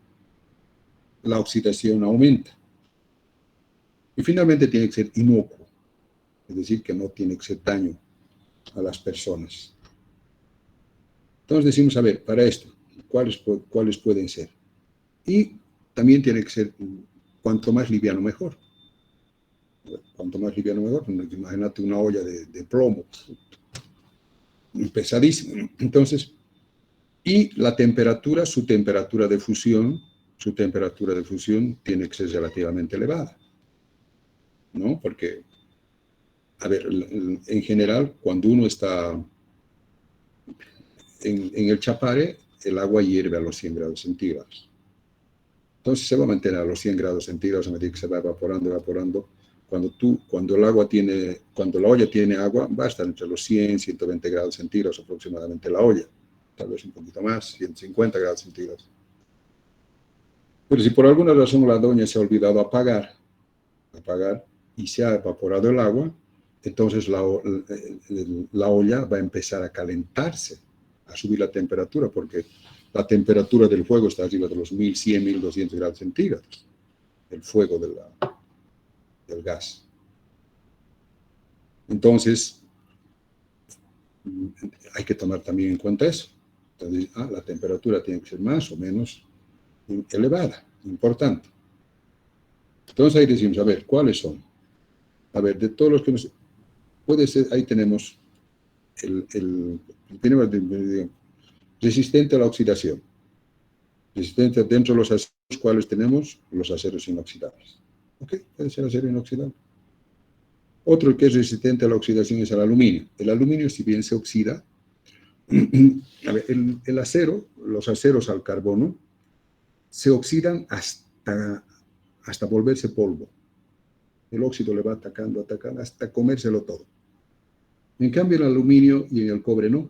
Speaker 1: la oxidación aumenta. Y finalmente tiene que ser inocuo, es decir, que no tiene que ser daño a las personas. Entonces decimos, a ver, para esto, ¿cuáles pueden ser? Y también tiene que ser, cuanto más liviano mejor. Cuanto más liviano mejor. Imagínate una olla de plomo, pesadísimo. Entonces, y la temperatura, su temperatura de fusión tiene que ser relativamente elevada, ¿no? Porque, a ver, en general, cuando uno está en el chapare, el agua hierve a los 100 grados centígrados. Entonces se va a mantener a los 100 grados centígrados a medida que se va evaporando. Cuando la olla tiene agua, va a estar entre los 100 y 120 grados centígrados aproximadamente la olla. Tal vez un poquito más, 150 grados centígrados. Pero si por alguna razón la doña se ha olvidado apagar y se ha evaporado el agua, entonces la olla va a empezar a calentarse, a subir la temperatura, porque la temperatura del fuego está arriba de los 1100, 1200 grados centígrados, el fuego del gas. Entonces, hay que tomar también en cuenta eso. Entonces, la temperatura tiene que ser más o menos elevada, importante. Entonces ahí decimos, a ver, ¿cuáles son? A ver, de todos los que nos... Puede ser, ahí tenemos el resistente a la oxidación. Resistencia dentro de los aceros, ¿cuáles tenemos? Los aceros inoxidables. ¿Ok? Puede ser acero inoxidable. Otro que es resistente a la oxidación es el aluminio. El aluminio, si bien se oxida, a ver, el acero, los aceros al carbono, se oxidan hasta volverse polvo. El óxido le va atacando, hasta comérselo todo. En cambio, el aluminio y el cobre no.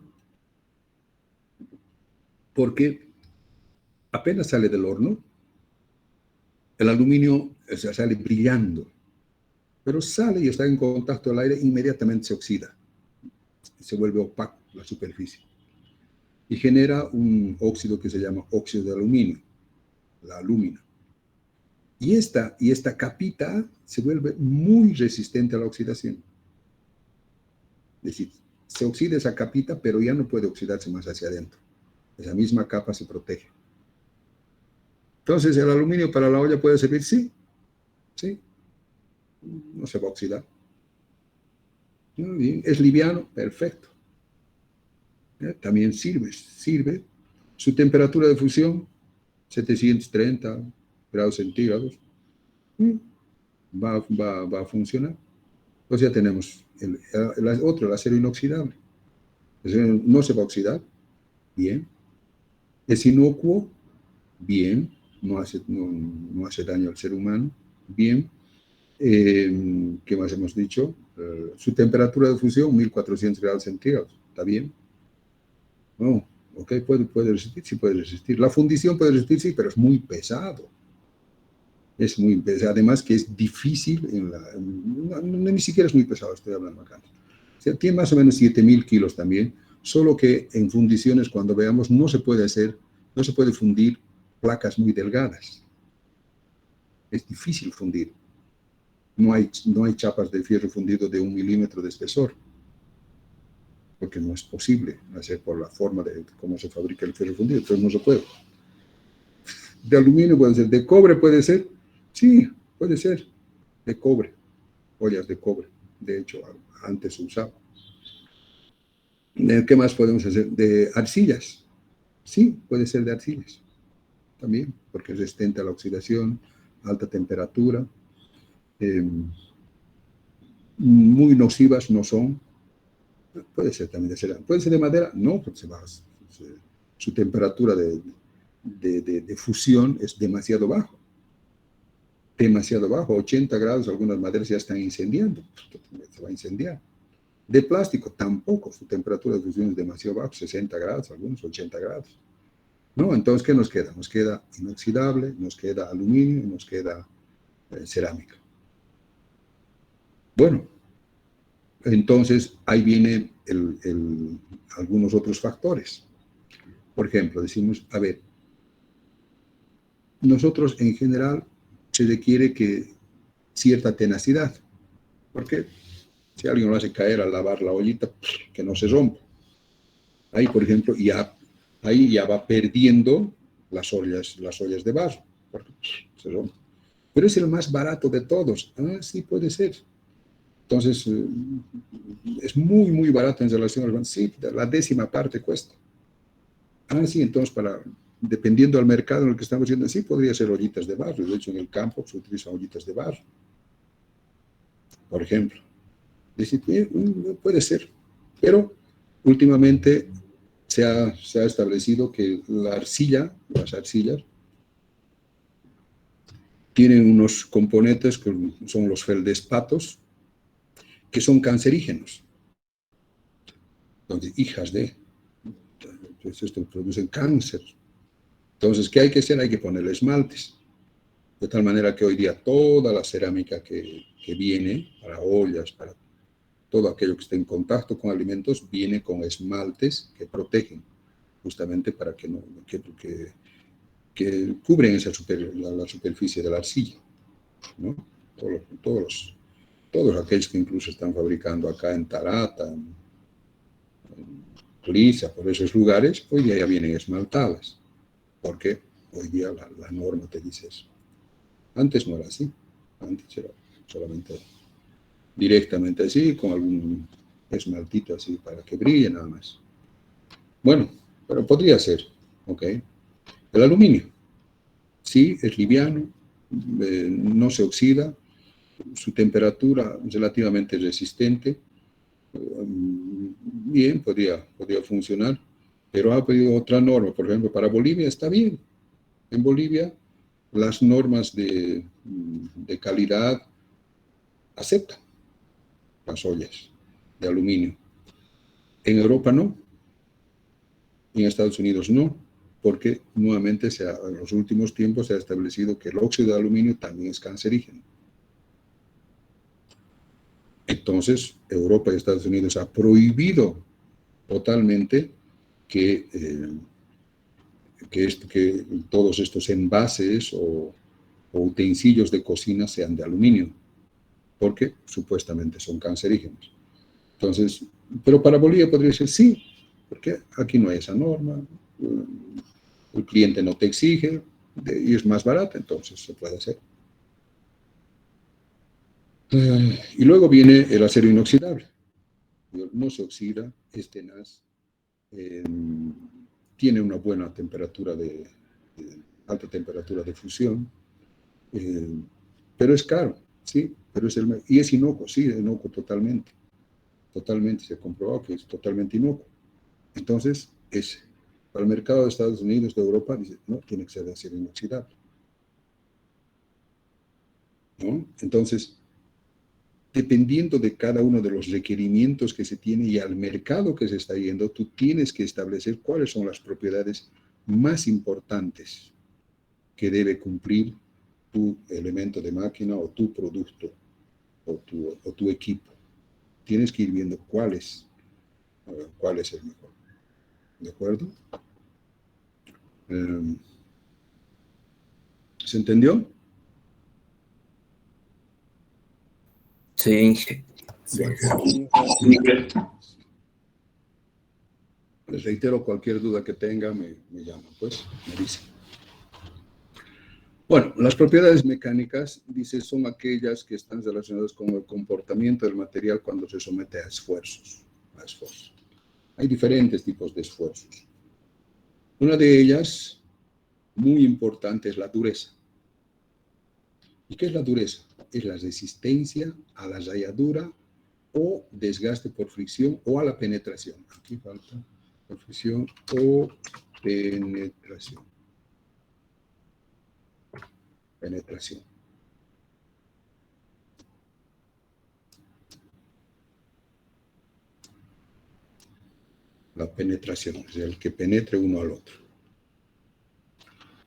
Speaker 1: Porque apenas sale del horno, el aluminio sale brillando. Pero sale y está en contacto al aire, inmediatamente se oxida. Se vuelve opaco la superficie. Y genera un óxido que se llama óxido de aluminio, la alúmina. Y esta capita se vuelve muy resistente a la oxidación. Es decir, se oxida esa capita, pero ya no puede oxidarse más hacia adentro. Esa misma capa se protege. Entonces, ¿el aluminio para la olla puede servir? Sí. Sí. No se va a oxidar. Muy bien. ¿Es liviano? Perfecto. También sirve. Su temperatura de fusión, 730 grados centígrados. Va a funcionar. Pues ya tenemos el acero inoxidable. No se va a oxidar. Bien. Es inocuo. Bien. No hace daño al ser humano. Bien. ¿Qué más hemos dicho? Su temperatura de fusión, 1400 grados centígrados. ¿Está bien? No. Ok, puede resistir, sí puede resistir. La fundición puede resistir, sí, pero es muy pesado. Es muy pesado. Además que es difícil, ni siquiera es muy pesado, estoy hablando acá. O sea, tiene más o menos 7000 kilos también, solo que en fundiciones, cuando veamos, no se puede fundir placas muy delgadas. Es difícil fundir. No hay chapas de fierro fundido de 1 milímetro de espesor, porque no es posible hacer por la forma de cómo se fabrica el fierro fundido, entonces no se puede. De aluminio puede ser, de cobre puede ser, sí, puede ser, de cobre, ollas de cobre, de hecho antes se usaba. ¿Qué más podemos hacer? De arcillas, sí, puede ser de arcillas, también, porque es resistente a la oxidación, alta temperatura, muy nocivas no son. Puede ser también de cerámica. ¿Puede ser de madera? No, porque su temperatura de fusión es demasiado bajo. Demasiado bajo, 80 grados, algunas maderas ya están incendiando. Se va a incendiar. De plástico, tampoco. Su temperatura de fusión es demasiado baja, 60 grados, algunos 80 grados. ¿No? Entonces, ¿qué nos queda? Nos queda inoxidable, nos queda aluminio y nos queda cerámica. Bueno, entonces ahí vienen algunos otros factores. Por ejemplo, decimos, a ver, nosotros en general se requiere que cierta tenacidad, porque si alguien lo hace caer al lavar la ollita, que no se rompa. Ahí, por ejemplo, ahí ya va perdiendo las ollas de barro, porque se rompe. Pero es el más barato de todos. Ah, sí, puede ser. Entonces, es muy, muy barato en relación al barro. Sí, la 10ª parte cuesta. Ah, sí, entonces, dependiendo del mercado en el que estamos yendo, sí, podría ser ollitas de barro. De hecho, en el campo se utilizan ollitas de barro, por ejemplo. Decir, puede ser. Pero últimamente se ha establecido que las arcillas, tienen unos componentes que son los feldespatos, que son cancerígenos. Entonces, entonces esto produce cáncer. Entonces, ¿qué hay que hacer? Hay que ponerle esmaltes. De tal manera que hoy día toda la cerámica que viene para ollas, para todo aquello que esté en contacto con alimentos, viene con esmaltes que protegen, justamente para que cubren la superficie de la arcilla, ¿no? Todos aquellos que incluso están fabricando acá en Tarata, en Lisa, por esos lugares, hoy día ya vienen esmaltadas, porque hoy día la norma te dice eso. Antes no era así, antes era solamente directamente así, con algún esmaltito así para que brille nada más. Bueno, pero podría ser, ¿ok? El aluminio. Sí, es liviano, no se oxida, su temperatura relativamente resistente, bien, podría funcionar, pero ha pedido otra norma. Por ejemplo, para Bolivia está bien. En Bolivia las normas de calidad aceptan las ollas de aluminio. En Europa no, en Estados Unidos no, porque nuevamente en los últimos tiempos se ha establecido que el óxido de aluminio también es cancerígeno. Entonces, Europa y Estados Unidos ha prohibido totalmente que, que todos estos envases o utensilios de cocina sean de aluminio, porque supuestamente son cancerígenos. Entonces, pero para Bolivia podría ser sí, porque aquí no hay esa norma, el cliente no te exige y es más barato, entonces se puede hacer. Y luego viene el acero inoxidable. No se oxida, es tenaz, tiene una buena temperatura alta temperatura de fusión, pero es caro, sí, pero y es inocuo, sí, inocuo totalmente se ha comprobado que es totalmente inocuo. Entonces, para el mercado de Estados Unidos, de Europa, dice, no, tiene que ser de acero inoxidable. ¿No? Entonces, dependiendo de cada uno de los requerimientos que se tiene y al mercado que se está yendo, tú tienes que establecer cuáles son las propiedades más importantes que debe cumplir tu elemento de máquina o tu producto o tu equipo. Tienes que ir viendo cuál es el mejor. ¿De acuerdo? ¿Se entendió?
Speaker 4: Sí.
Speaker 1: Les reitero, cualquier duda que tenga, me llaman, pues, me dicen. Bueno, las propiedades mecánicas, dice, son aquellas que están relacionadas con el comportamiento del material cuando se somete a esfuerzos. Hay diferentes tipos de esfuerzos. Una de ellas, muy importante, es la dureza. ¿Y qué es la dureza? Es la resistencia a la rayadura o desgaste por fricción o a la penetración. Aquí falta por fricción o penetración. Penetración. La penetración, es el que penetre uno al otro.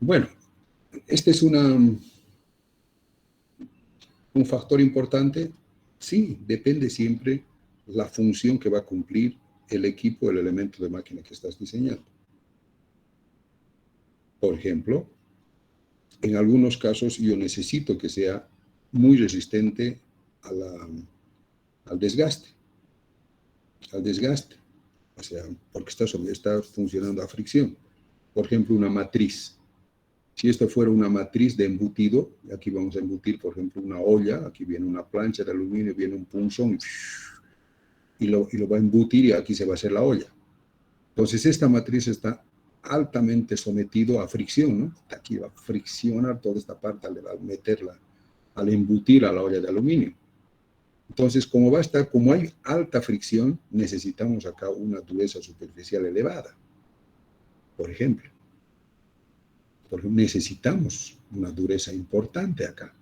Speaker 1: Bueno, este es un factor importante. Sí, depende siempre la función que va a cumplir el equipo, el elemento de máquina que estás diseñando. Por ejemplo, en algunos casos yo necesito que sea muy resistente al desgaste. O sea, porque está funcionando a fricción. Por ejemplo, una matriz. Si esto fuera una matriz de embutido, aquí vamos a embutir, por ejemplo, una olla, aquí viene una plancha de aluminio, viene un punzón y lo va a embutir y aquí se va a hacer la olla. Entonces, esta matriz está altamente sometido a fricción, ¿no? Aquí va a friccionar toda esta parte al embutir a la olla de aluminio. Entonces, como hay alta fricción, necesitamos acá una dureza superficial elevada, por ejemplo. Porque necesitamos una dureza importante acá.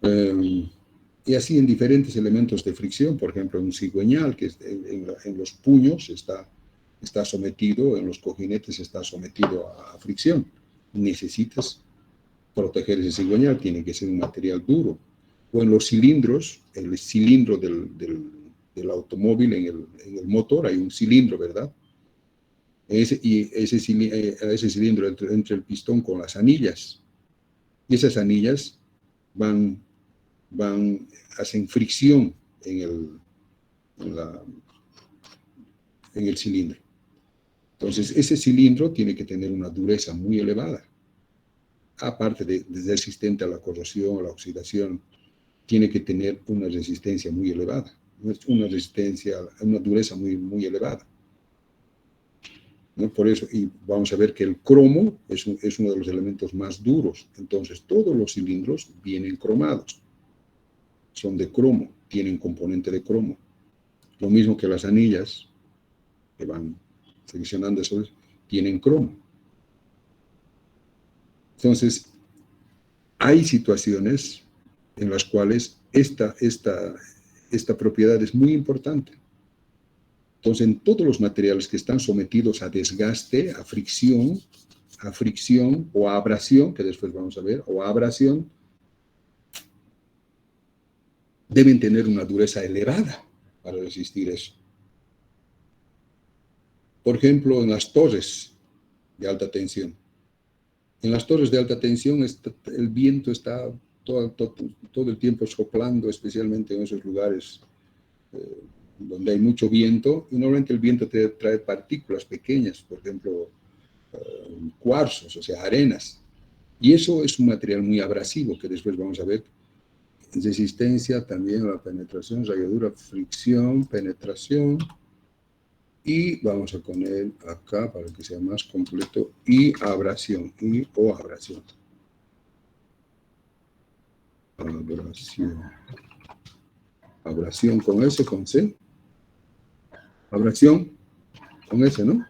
Speaker 1: Y así en diferentes elementos de fricción, por ejemplo, un cigüeñal que en los puños está sometido, en los cojinetes está sometido a fricción. Necesitas proteger ese cigüeñal, tiene que ser un material duro. O en los cilindros, el cilindro del automóvil, en el motor hay un cilindro, ¿verdad? A ese cilindro entra el pistón con las anillas. Y esas anillas hacen fricción en el cilindro. Entonces, ese cilindro tiene que tener una dureza muy elevada. Aparte de resistente a la corrosión, a la oxidación, tiene que tener una resistencia muy elevada. Una dureza muy, muy elevada. ¿no? Por eso, y vamos a ver que el cromo es uno de los elementos más duros. Entonces, todos los cilindros vienen cromados. Son de cromo, tienen componente de cromo. Lo mismo que las anillas, que van friccionando eso, tienen cromo. Entonces, hay situaciones en las cuales esta propiedad es muy importante. Entonces, en todos los materiales que están sometidos a desgaste, a fricción o a abrasión, que después vamos a ver, o a abrasión, deben tener una dureza elevada para resistir eso. Por ejemplo, en las torres de alta tensión. En las torres de alta tensión el viento está todo el tiempo soplando, especialmente en esos lugares donde hay mucho viento, y normalmente el viento te trae partículas pequeñas, por ejemplo, cuarzos, o sea, arenas. Y eso es un material muy abrasivo, que después vamos a ver. Resistencia también a la penetración, rayadura, fricción, penetración. Y vamos a poner acá, para que sea más completo, y abrasión, o abrasión. Abrasión con S, con C. Abrasión con S, ¿no?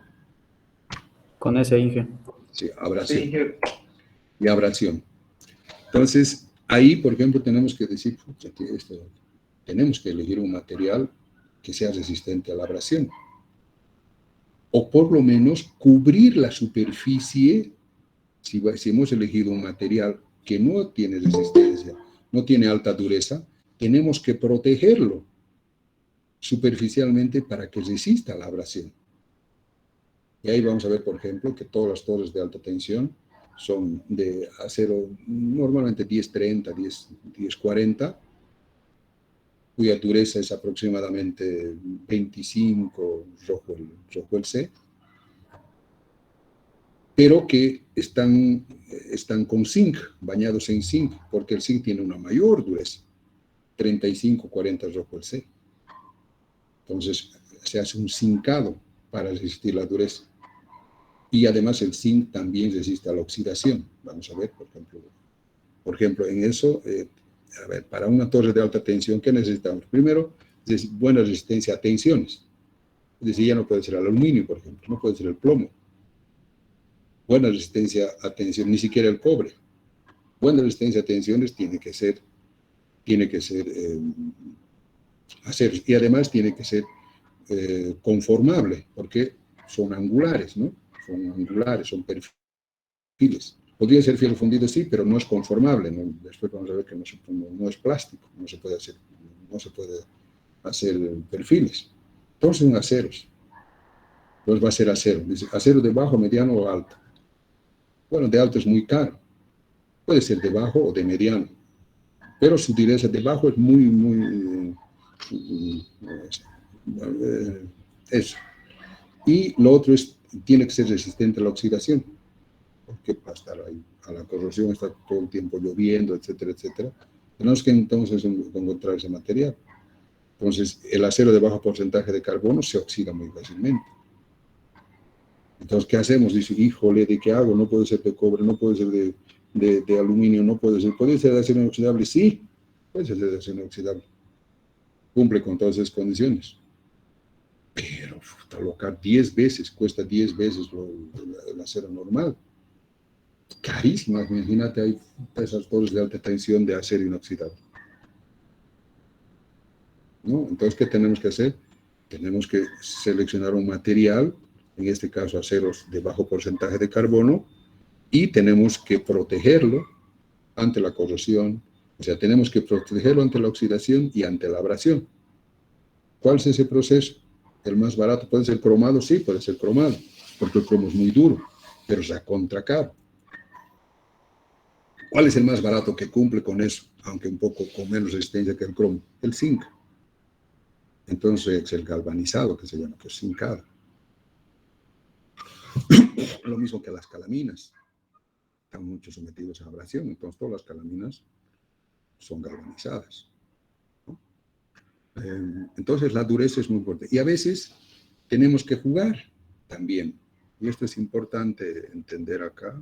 Speaker 4: Con ese Inge.
Speaker 1: Sí, abrasión. Sí. Y abrasión. Entonces, ahí, por ejemplo, tenemos que decir, tenemos que elegir un material que sea resistente a la abrasión. O por lo menos cubrir la superficie, si hemos elegido un material que no tiene resistencia, no tiene alta dureza, tenemos que protegerlo superficialmente para que resista la abrasión. Y ahí vamos a ver, por ejemplo, que todas las torres de alta tensión son de acero normalmente 1030, 1040, cuya dureza es aproximadamente 25, rojo el C, pero que están con zinc, bañados en zinc, porque el zinc tiene una mayor dureza, 35, 40 rojo el C. Entonces se hace un zincado para resistir la dureza. Y además el zinc también resiste a la oxidación. Vamos a ver, por ejemplo, en eso, a ver, para una torre de alta tensión, ¿qué necesitamos? Primero, buena resistencia a tensiones. Es decir, ya no puede ser el aluminio, por ejemplo, no puede ser el plomo. Buena resistencia a tensión, ni siquiera el cobre. Buena resistencia a tensiones tiene que ser acero. Y además tiene que ser conformable, porque son angulares, ¿no? Son angulares, son perfiles. Podría ser fierro fundido, sí, pero no es conformable, ¿no? Después vamos a ver que no es plástico, no se puede hacer perfiles. Todos son aceros. Entonces va a ser acero. Dice, acero de bajo, mediano o alto. Bueno, de alto es muy caro. Puede ser de bajo o de mediano. Pero su dureza de bajo es muy eso. Y lo otro tiene que ser resistente a la oxidación, porque va a estar ahí, a la corrosión, está todo el tiempo lloviendo, etcétera, etcétera. Tenemos que entonces encontrar ese material. Entonces, el acero de bajo porcentaje de carbono se oxida muy fácilmente. Entonces, ¿qué hacemos? Dice, híjole, ¿de qué hago? No puede ser de cobre, no puede ser de aluminio, no puede ser de acero inoxidable. Sí, puede ser de acero inoxidable. Cumple con todas esas condiciones. Pero colocar 10 veces, cuesta 10 veces el acero normal. Carísimas, imagínate, hay esas torres de alta tensión de acero inoxidable. ¿No? Entonces, ¿qué tenemos que hacer? Tenemos que seleccionar un material, en este caso aceros de bajo porcentaje de carbono, y tenemos que protegerlo ante la corrosión, o sea, tenemos que protegerlo ante la oxidación y ante la abrasión. ¿Cuál es ese proceso? El más barato puede ser cromado, sí, puede ser cromado, porque el cromo es muy duro, pero es recontra caro. ¿Cuál es el más barato que cumple con eso, aunque un poco con menos resistencia que el cromo? El zinc. Entonces, el galvanizado, que se llama, que es zincado. Lo mismo que las calaminas. Están mucho sometidos a abrasión, entonces todas las calaminas son galvanizadas, ¿no? Entonces, la dureza es muy importante. Y a veces tenemos que jugar también. Y esto es importante entender acá.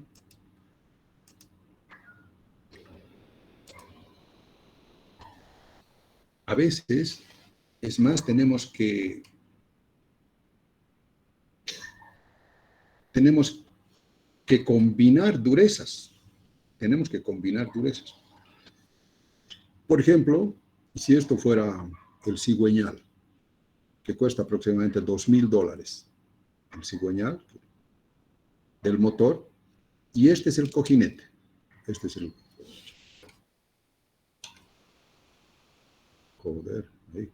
Speaker 1: A veces, es más, tenemos que combinar durezas. Tenemos que combinar durezas. Por ejemplo, si esto fuera el cigüeñal, que cuesta aproximadamente $2,000, el cigüeñal del motor, y este es el cojinete. Este es el... Joder, ahí.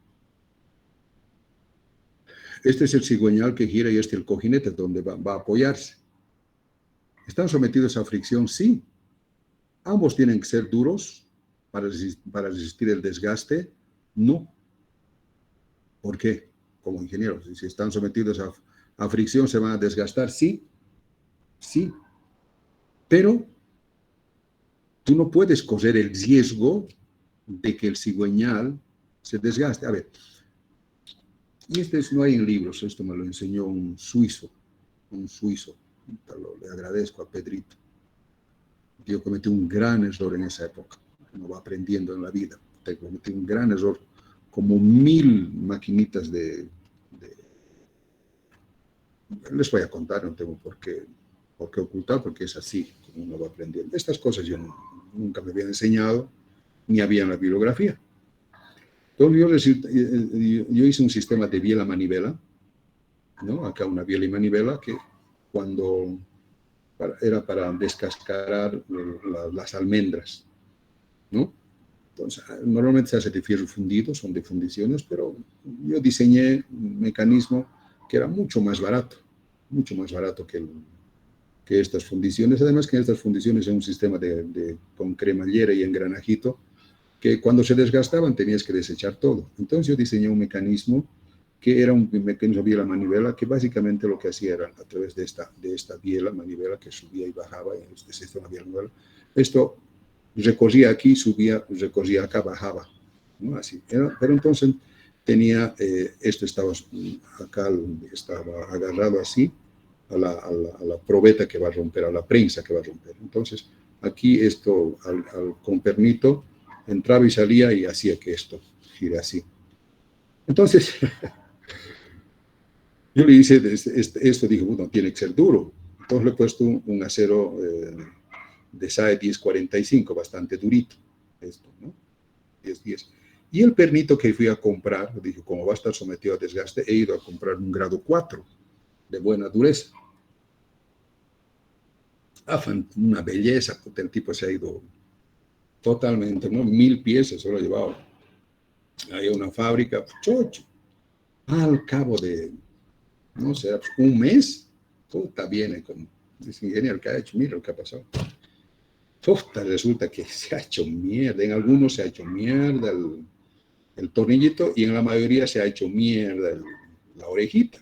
Speaker 1: Este es el cigüeñal que gira y este el cojinete donde va a apoyarse. ¿Están sometidos a fricción? Sí. ¿Ambos tienen que ser duros para resistir el desgaste? No. ¿Por qué? Como ingenieros, si están sometidos a fricción, ¿se van a desgastar? Sí. Sí. Pero tú no puedes correr el riesgo de que el cigüeñal se desgaste. A ver, y no hay en libros, esto me lo enseñó un suizo. Le agradezco a Pedrito. Yo cometí un gran error en esa época. Uno va aprendiendo en la vida. Cometí un gran error. Como 1000 maquinitas les voy a contar, no tengo por qué ocultar, porque es así como uno va aprendiendo. Estas cosas yo nunca me habían enseñado, ni había en la bibliografía. Entonces yo hice un sistema de biela manivela, ¿no? Acá una biela y manivela que era para descascarar las almendras, ¿no? Entonces, normalmente se hace de fierro fundido, son de fundiciones, pero yo diseñé un mecanismo que era mucho más barato que estas fundiciones. Además que en estas fundiciones es un sistema con cremallera y engranajito, que cuando se desgastaban tenías que desechar todo. Entonces yo diseñé un mecanismo que era un mecanismo biela manivela, que básicamente lo que hacía era, a través de esta biela manivela que subía y bajaba, en este sistema biela manivela, esto recorría aquí, subía, recorría acá, bajaba, ¿no? Así. Pero entonces tenía, esto estaba acá, estaba agarrado así a la probeta que va a romper, a la prensa que va a romper. Entonces, aquí esto, con pernito, entraba y salía y hacía que esto gire así. Entonces, yo le hice esto, dije, bueno, tiene que ser duro. Entonces le he puesto un acero de SAE 1045, bastante durito, esto, ¿no? 10. Y el pernito que fui a comprar, dije, como va a estar sometido a desgaste, he ido a comprar un grado 4 de buena dureza. Una belleza, porque el tipo se ha ido totalmente, ¿no? 1000 piezas se lo ha llevado. Hay una fábrica, chocho. Al cabo de, no sé, un mes, puta, viene con ese ingeniero que ha hecho, mira lo que ha pasado. Puta, resulta que se ha hecho mierda. En algunos se ha hecho mierda el tornillito y en la mayoría se ha hecho mierda la orejita.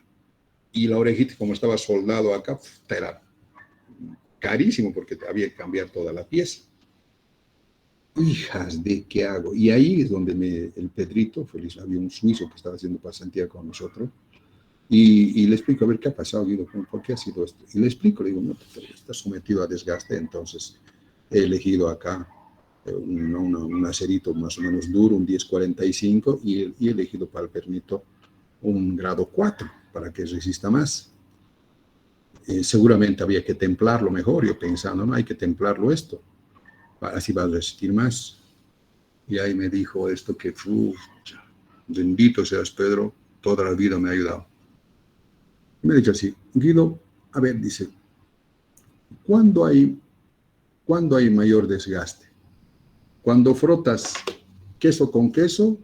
Speaker 1: Y la orejita, como estaba soldado acá, era carísimo porque había que cambiar toda la pieza. Hijas de qué hago. Y ahí es donde el Pedrito, feliz, había un suizo que estaba haciendo pasantía con nosotros, y le explico, a ver, ¿qué ha pasado, Guido? ¿Por qué ha sido esto? Y le explico, le digo, no, está sometido a desgaste, entonces he elegido acá un acerito más o menos duro, un 1045, y he elegido para el pernito un grado 4, para que resista más. Seguramente había que templarlo mejor, yo pensando, no, hay que templarlo esto, así va a resistir más. Y ahí me dijo esto que, bendito seas, Pedro, toda la vida me ha ayudado. Y me ha dicho así, Guido, a ver, dice, ¿cuándo hay mayor desgaste? Cuando frotas queso con queso,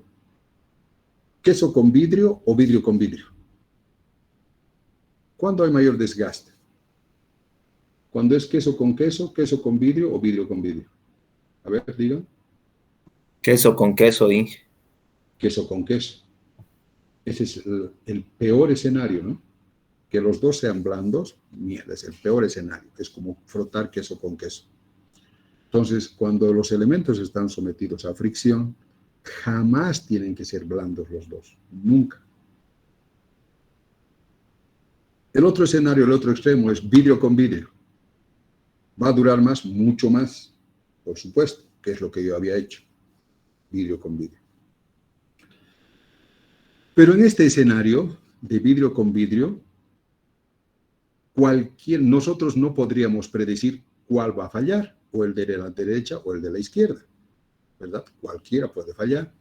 Speaker 1: queso con vidrio o vidrio con vidrio. ¿Cuándo hay mayor desgaste? Cuando es queso con queso, queso con vidrio o vidrio con vidrio. A ver, digan.
Speaker 5: Queso con queso, Inge.
Speaker 1: Queso con queso. Ese es el peor escenario, ¿no? Que los dos sean blandos, mierda, es el peor escenario. Es como frotar queso con queso. Entonces, cuando los elementos están sometidos a fricción, jamás tienen que ser blandos los dos. Nunca. El otro escenario, el otro extremo, es vidrio con vidrio. Va a durar más, mucho más, por supuesto, que es lo que yo había hecho, vidrio con vidrio. Pero en este escenario de vidrio con vidrio, nosotros no podríamos predecir cuál va a fallar, o el de la derecha o el de la izquierda, ¿verdad? Cualquiera puede fallar.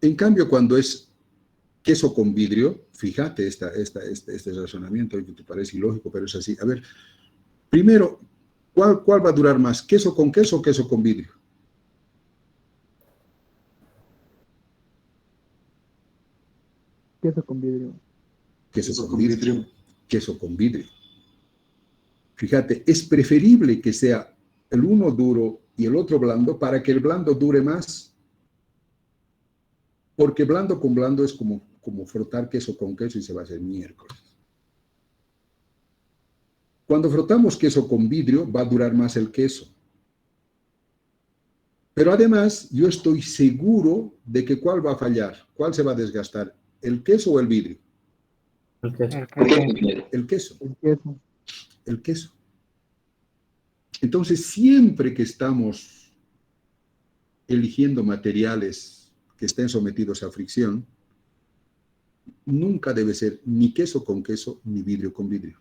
Speaker 1: En cambio, cuando es queso con vidrio, fíjate este razonamiento que te parece ilógico, pero es así. A ver, primero, ¿cuál va a durar más? ¿Queso con queso o queso con vidrio?
Speaker 6: Queso con vidrio.
Speaker 1: Queso con vidrio. Queso con vidrio. Fíjate, es preferible que sea el uno duro y el otro blando para que el blando dure más. Porque blando con blando es como frotar queso con queso y se va a hacer miércoles. Cuando frotamos queso con vidrio, va a durar más el queso. Pero además, yo estoy seguro de que ¿cuál va a fallar? ¿Cuál se va a desgastar? ¿El queso o el vidrio?
Speaker 4: El queso.
Speaker 1: El queso.
Speaker 6: El queso.
Speaker 1: El queso. Entonces, siempre que estamos eligiendo materiales que estén sometidos a fricción, nunca debe ser ni queso con queso ni vidrio con vidrio.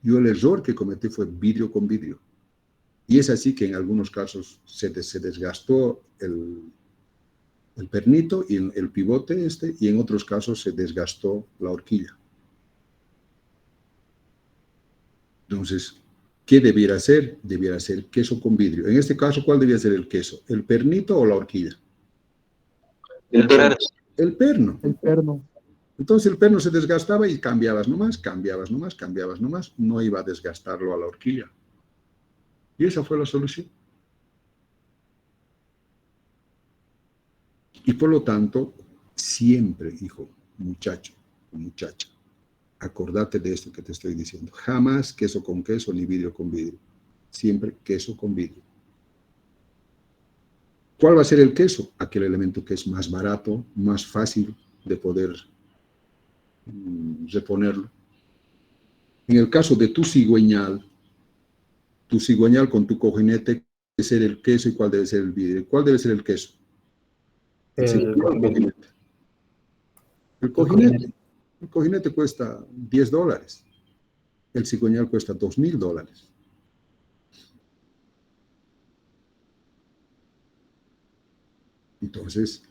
Speaker 1: Yo el error que cometí fue vidrio con vidrio. Y es así que en algunos casos se desgastó el pernito y el pivote y en otros casos se desgastó la horquilla. Entonces, ¿qué debiera ser? Debiera ser queso con vidrio. En este caso, ¿cuál debía ser el queso? ¿El pernito o la horquilla?
Speaker 3: El perno.
Speaker 1: El perno.
Speaker 6: El perno.
Speaker 1: Entonces el perno se desgastaba y cambiabas nomás, no iba a desgastarlo a la horquilla. Y esa fue la solución. Y por lo tanto, siempre, hijo, muchacho, muchacha, acordate de esto que te estoy diciendo. Jamás queso con queso ni vidrio con vidrio. Siempre queso con vidrio. ¿Cuál va a ser el queso? Aquel elemento que es más barato, más fácil de poder reponerlo. En el caso de tu cigüeñal con tu cojinete, debe ser el queso y cuál debe ser el vidrio. ¿Cuál debe ser el queso? El cojinete. El cojinete cuesta $10. El cigüeñal cuesta $2,000. Entonces,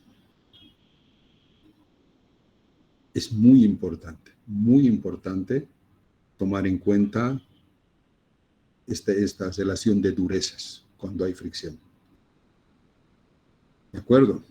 Speaker 1: es muy importante tomar en cuenta esta relación de durezas cuando hay fricción. ¿De acuerdo?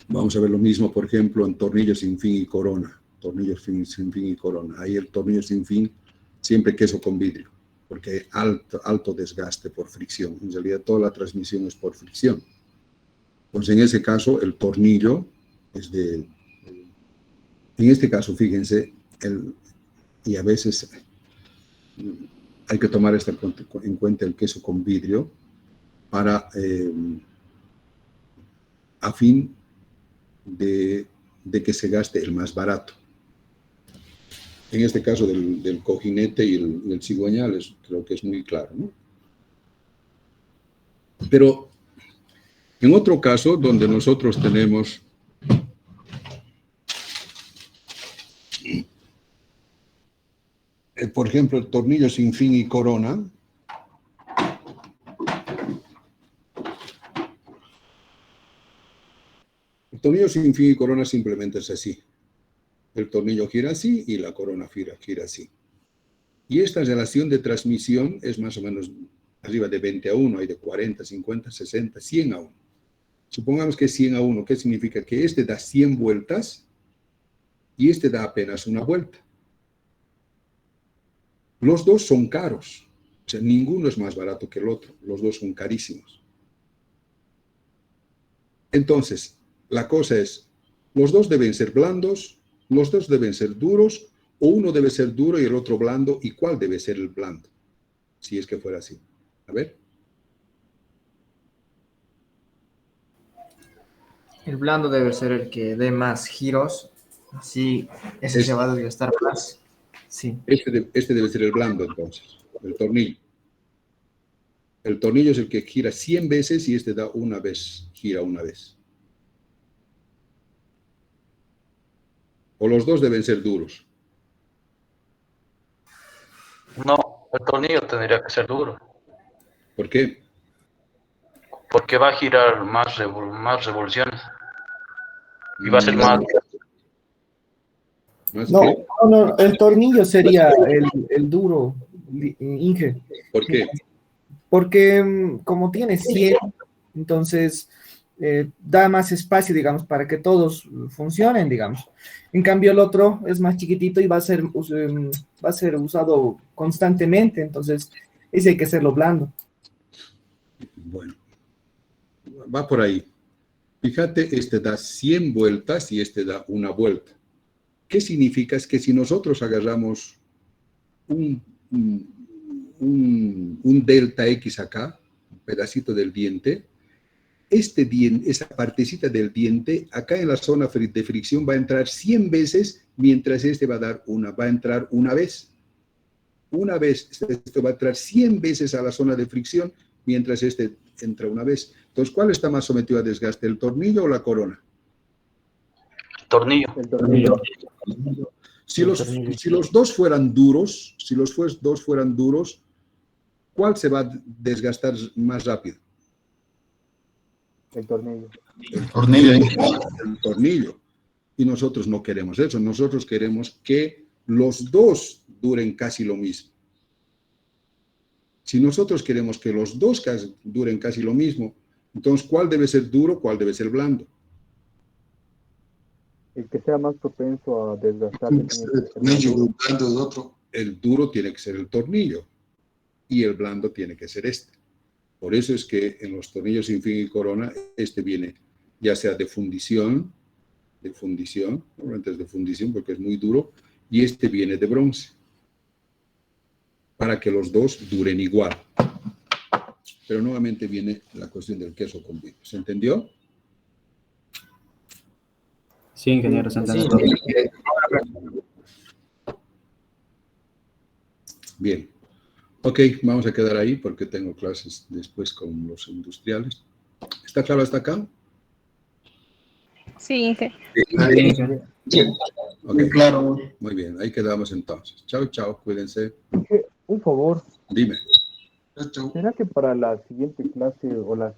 Speaker 1: Vamos a ver lo mismo, por ejemplo, en tornillos sin fin y corona. Tornillos sin fin y corona. Ahí el tornillo sin fin, siempre queso con vidrio, porque hay alto desgaste por fricción. En realidad, toda la transmisión es por fricción. Entonces, en ese caso, el tornillo es de... En este caso, fíjense, y a veces hay que tomar en cuenta el queso con vidrio para, a fin de que se gaste el más barato. En este caso del cojinete y el cigüeñal, creo que es muy claro, ¿no? Pero en otro caso, donde nosotros tenemos por ejemplo, el tornillo sin fin y corona, el tornillo sin fin y corona simplemente es así. El tornillo gira así y la corona gira así. Y esta relación de transmisión es más o menos arriba de 20-1, hay de 40, 50, 60, 100-1. Supongamos que es 100-1, ¿qué significa? Que este da 100 vueltas y este da apenas una vuelta. Los dos son caros, o sea, ninguno es más barato que el otro, los dos son carísimos. Entonces, la cosa es, los dos deben ser blandos, los dos deben ser duros, o uno debe ser duro y el otro blando, ¿y cuál debe ser el blando? Si es que fuera así. A ver.
Speaker 6: El blando debe ser el que dé más giros, así ese se va a desgastar más. Sí.
Speaker 1: Este debe ser el blando, entonces, el tornillo. El tornillo es el que gira 100 veces y este da una vez, gira una vez. O los dos deben ser duros.
Speaker 7: No, el tornillo tendría que ser duro,
Speaker 1: ¿Por qué?
Speaker 7: porque va a girar más revoluciones y va a ser más.
Speaker 1: ¿Más
Speaker 8: No,
Speaker 1: qué?
Speaker 8: no, el tornillo sería el duro, Inge.
Speaker 1: ¿Por qué?
Speaker 8: Porque como tiene 100, entonces da más espacio, digamos, para que todos funcionen, digamos. En cambio, el otro es más chiquitito y va a ser usado constantemente, entonces ese hay que hacerlo blando.
Speaker 1: Bueno, va por ahí. Fíjate, este da 100 vueltas y este da una vuelta. ¿Qué significa? Es que si nosotros agarramos un delta X acá, un pedacito del diente, esa partecita del diente, acá en la zona de fricción va a entrar 100 veces, mientras este va a entrar una vez. Una vez, esto va a entrar 100 veces a la zona de fricción, mientras este entra una vez. Entonces, ¿cuál está más sometido a desgaste, el tornillo o la corona?
Speaker 7: Tornillo.
Speaker 4: El tornillo.
Speaker 1: Si los dos fueran duros, ¿cuál se va a desgastar más rápido?
Speaker 4: El tornillo.
Speaker 1: El tornillo. Y nosotros no queremos eso. Nosotros queremos que los dos duren casi lo mismo. Si nosotros queremos que los dos duren casi lo mismo, entonces, ¿cuál debe ser duro, cuál debe ser blando?
Speaker 4: El que sea más propenso a desgastar.
Speaker 1: El duro tiene que ser el tornillo y el blando tiene que ser este. Por eso es que en los tornillos sin fin y corona, este viene ya sea de fundición, normalmente es de fundición porque es muy duro, y este viene de bronce, para que los dos duren igual. Pero nuevamente viene la cuestión del queso con vino. ¿Se entendió?
Speaker 4: Sí, ingeniero, se entiende todo.
Speaker 1: Bien. Ok, vamos a quedar ahí porque tengo clases después con los industriales. ¿Está claro hasta acá?
Speaker 9: Sí, Inge.
Speaker 1: Ok, claro. Muy bien, ahí quedamos entonces. Chao, chao, cuídense.
Speaker 4: Un favor.
Speaker 1: Dime.
Speaker 4: ¿Será que para la siguiente clase o la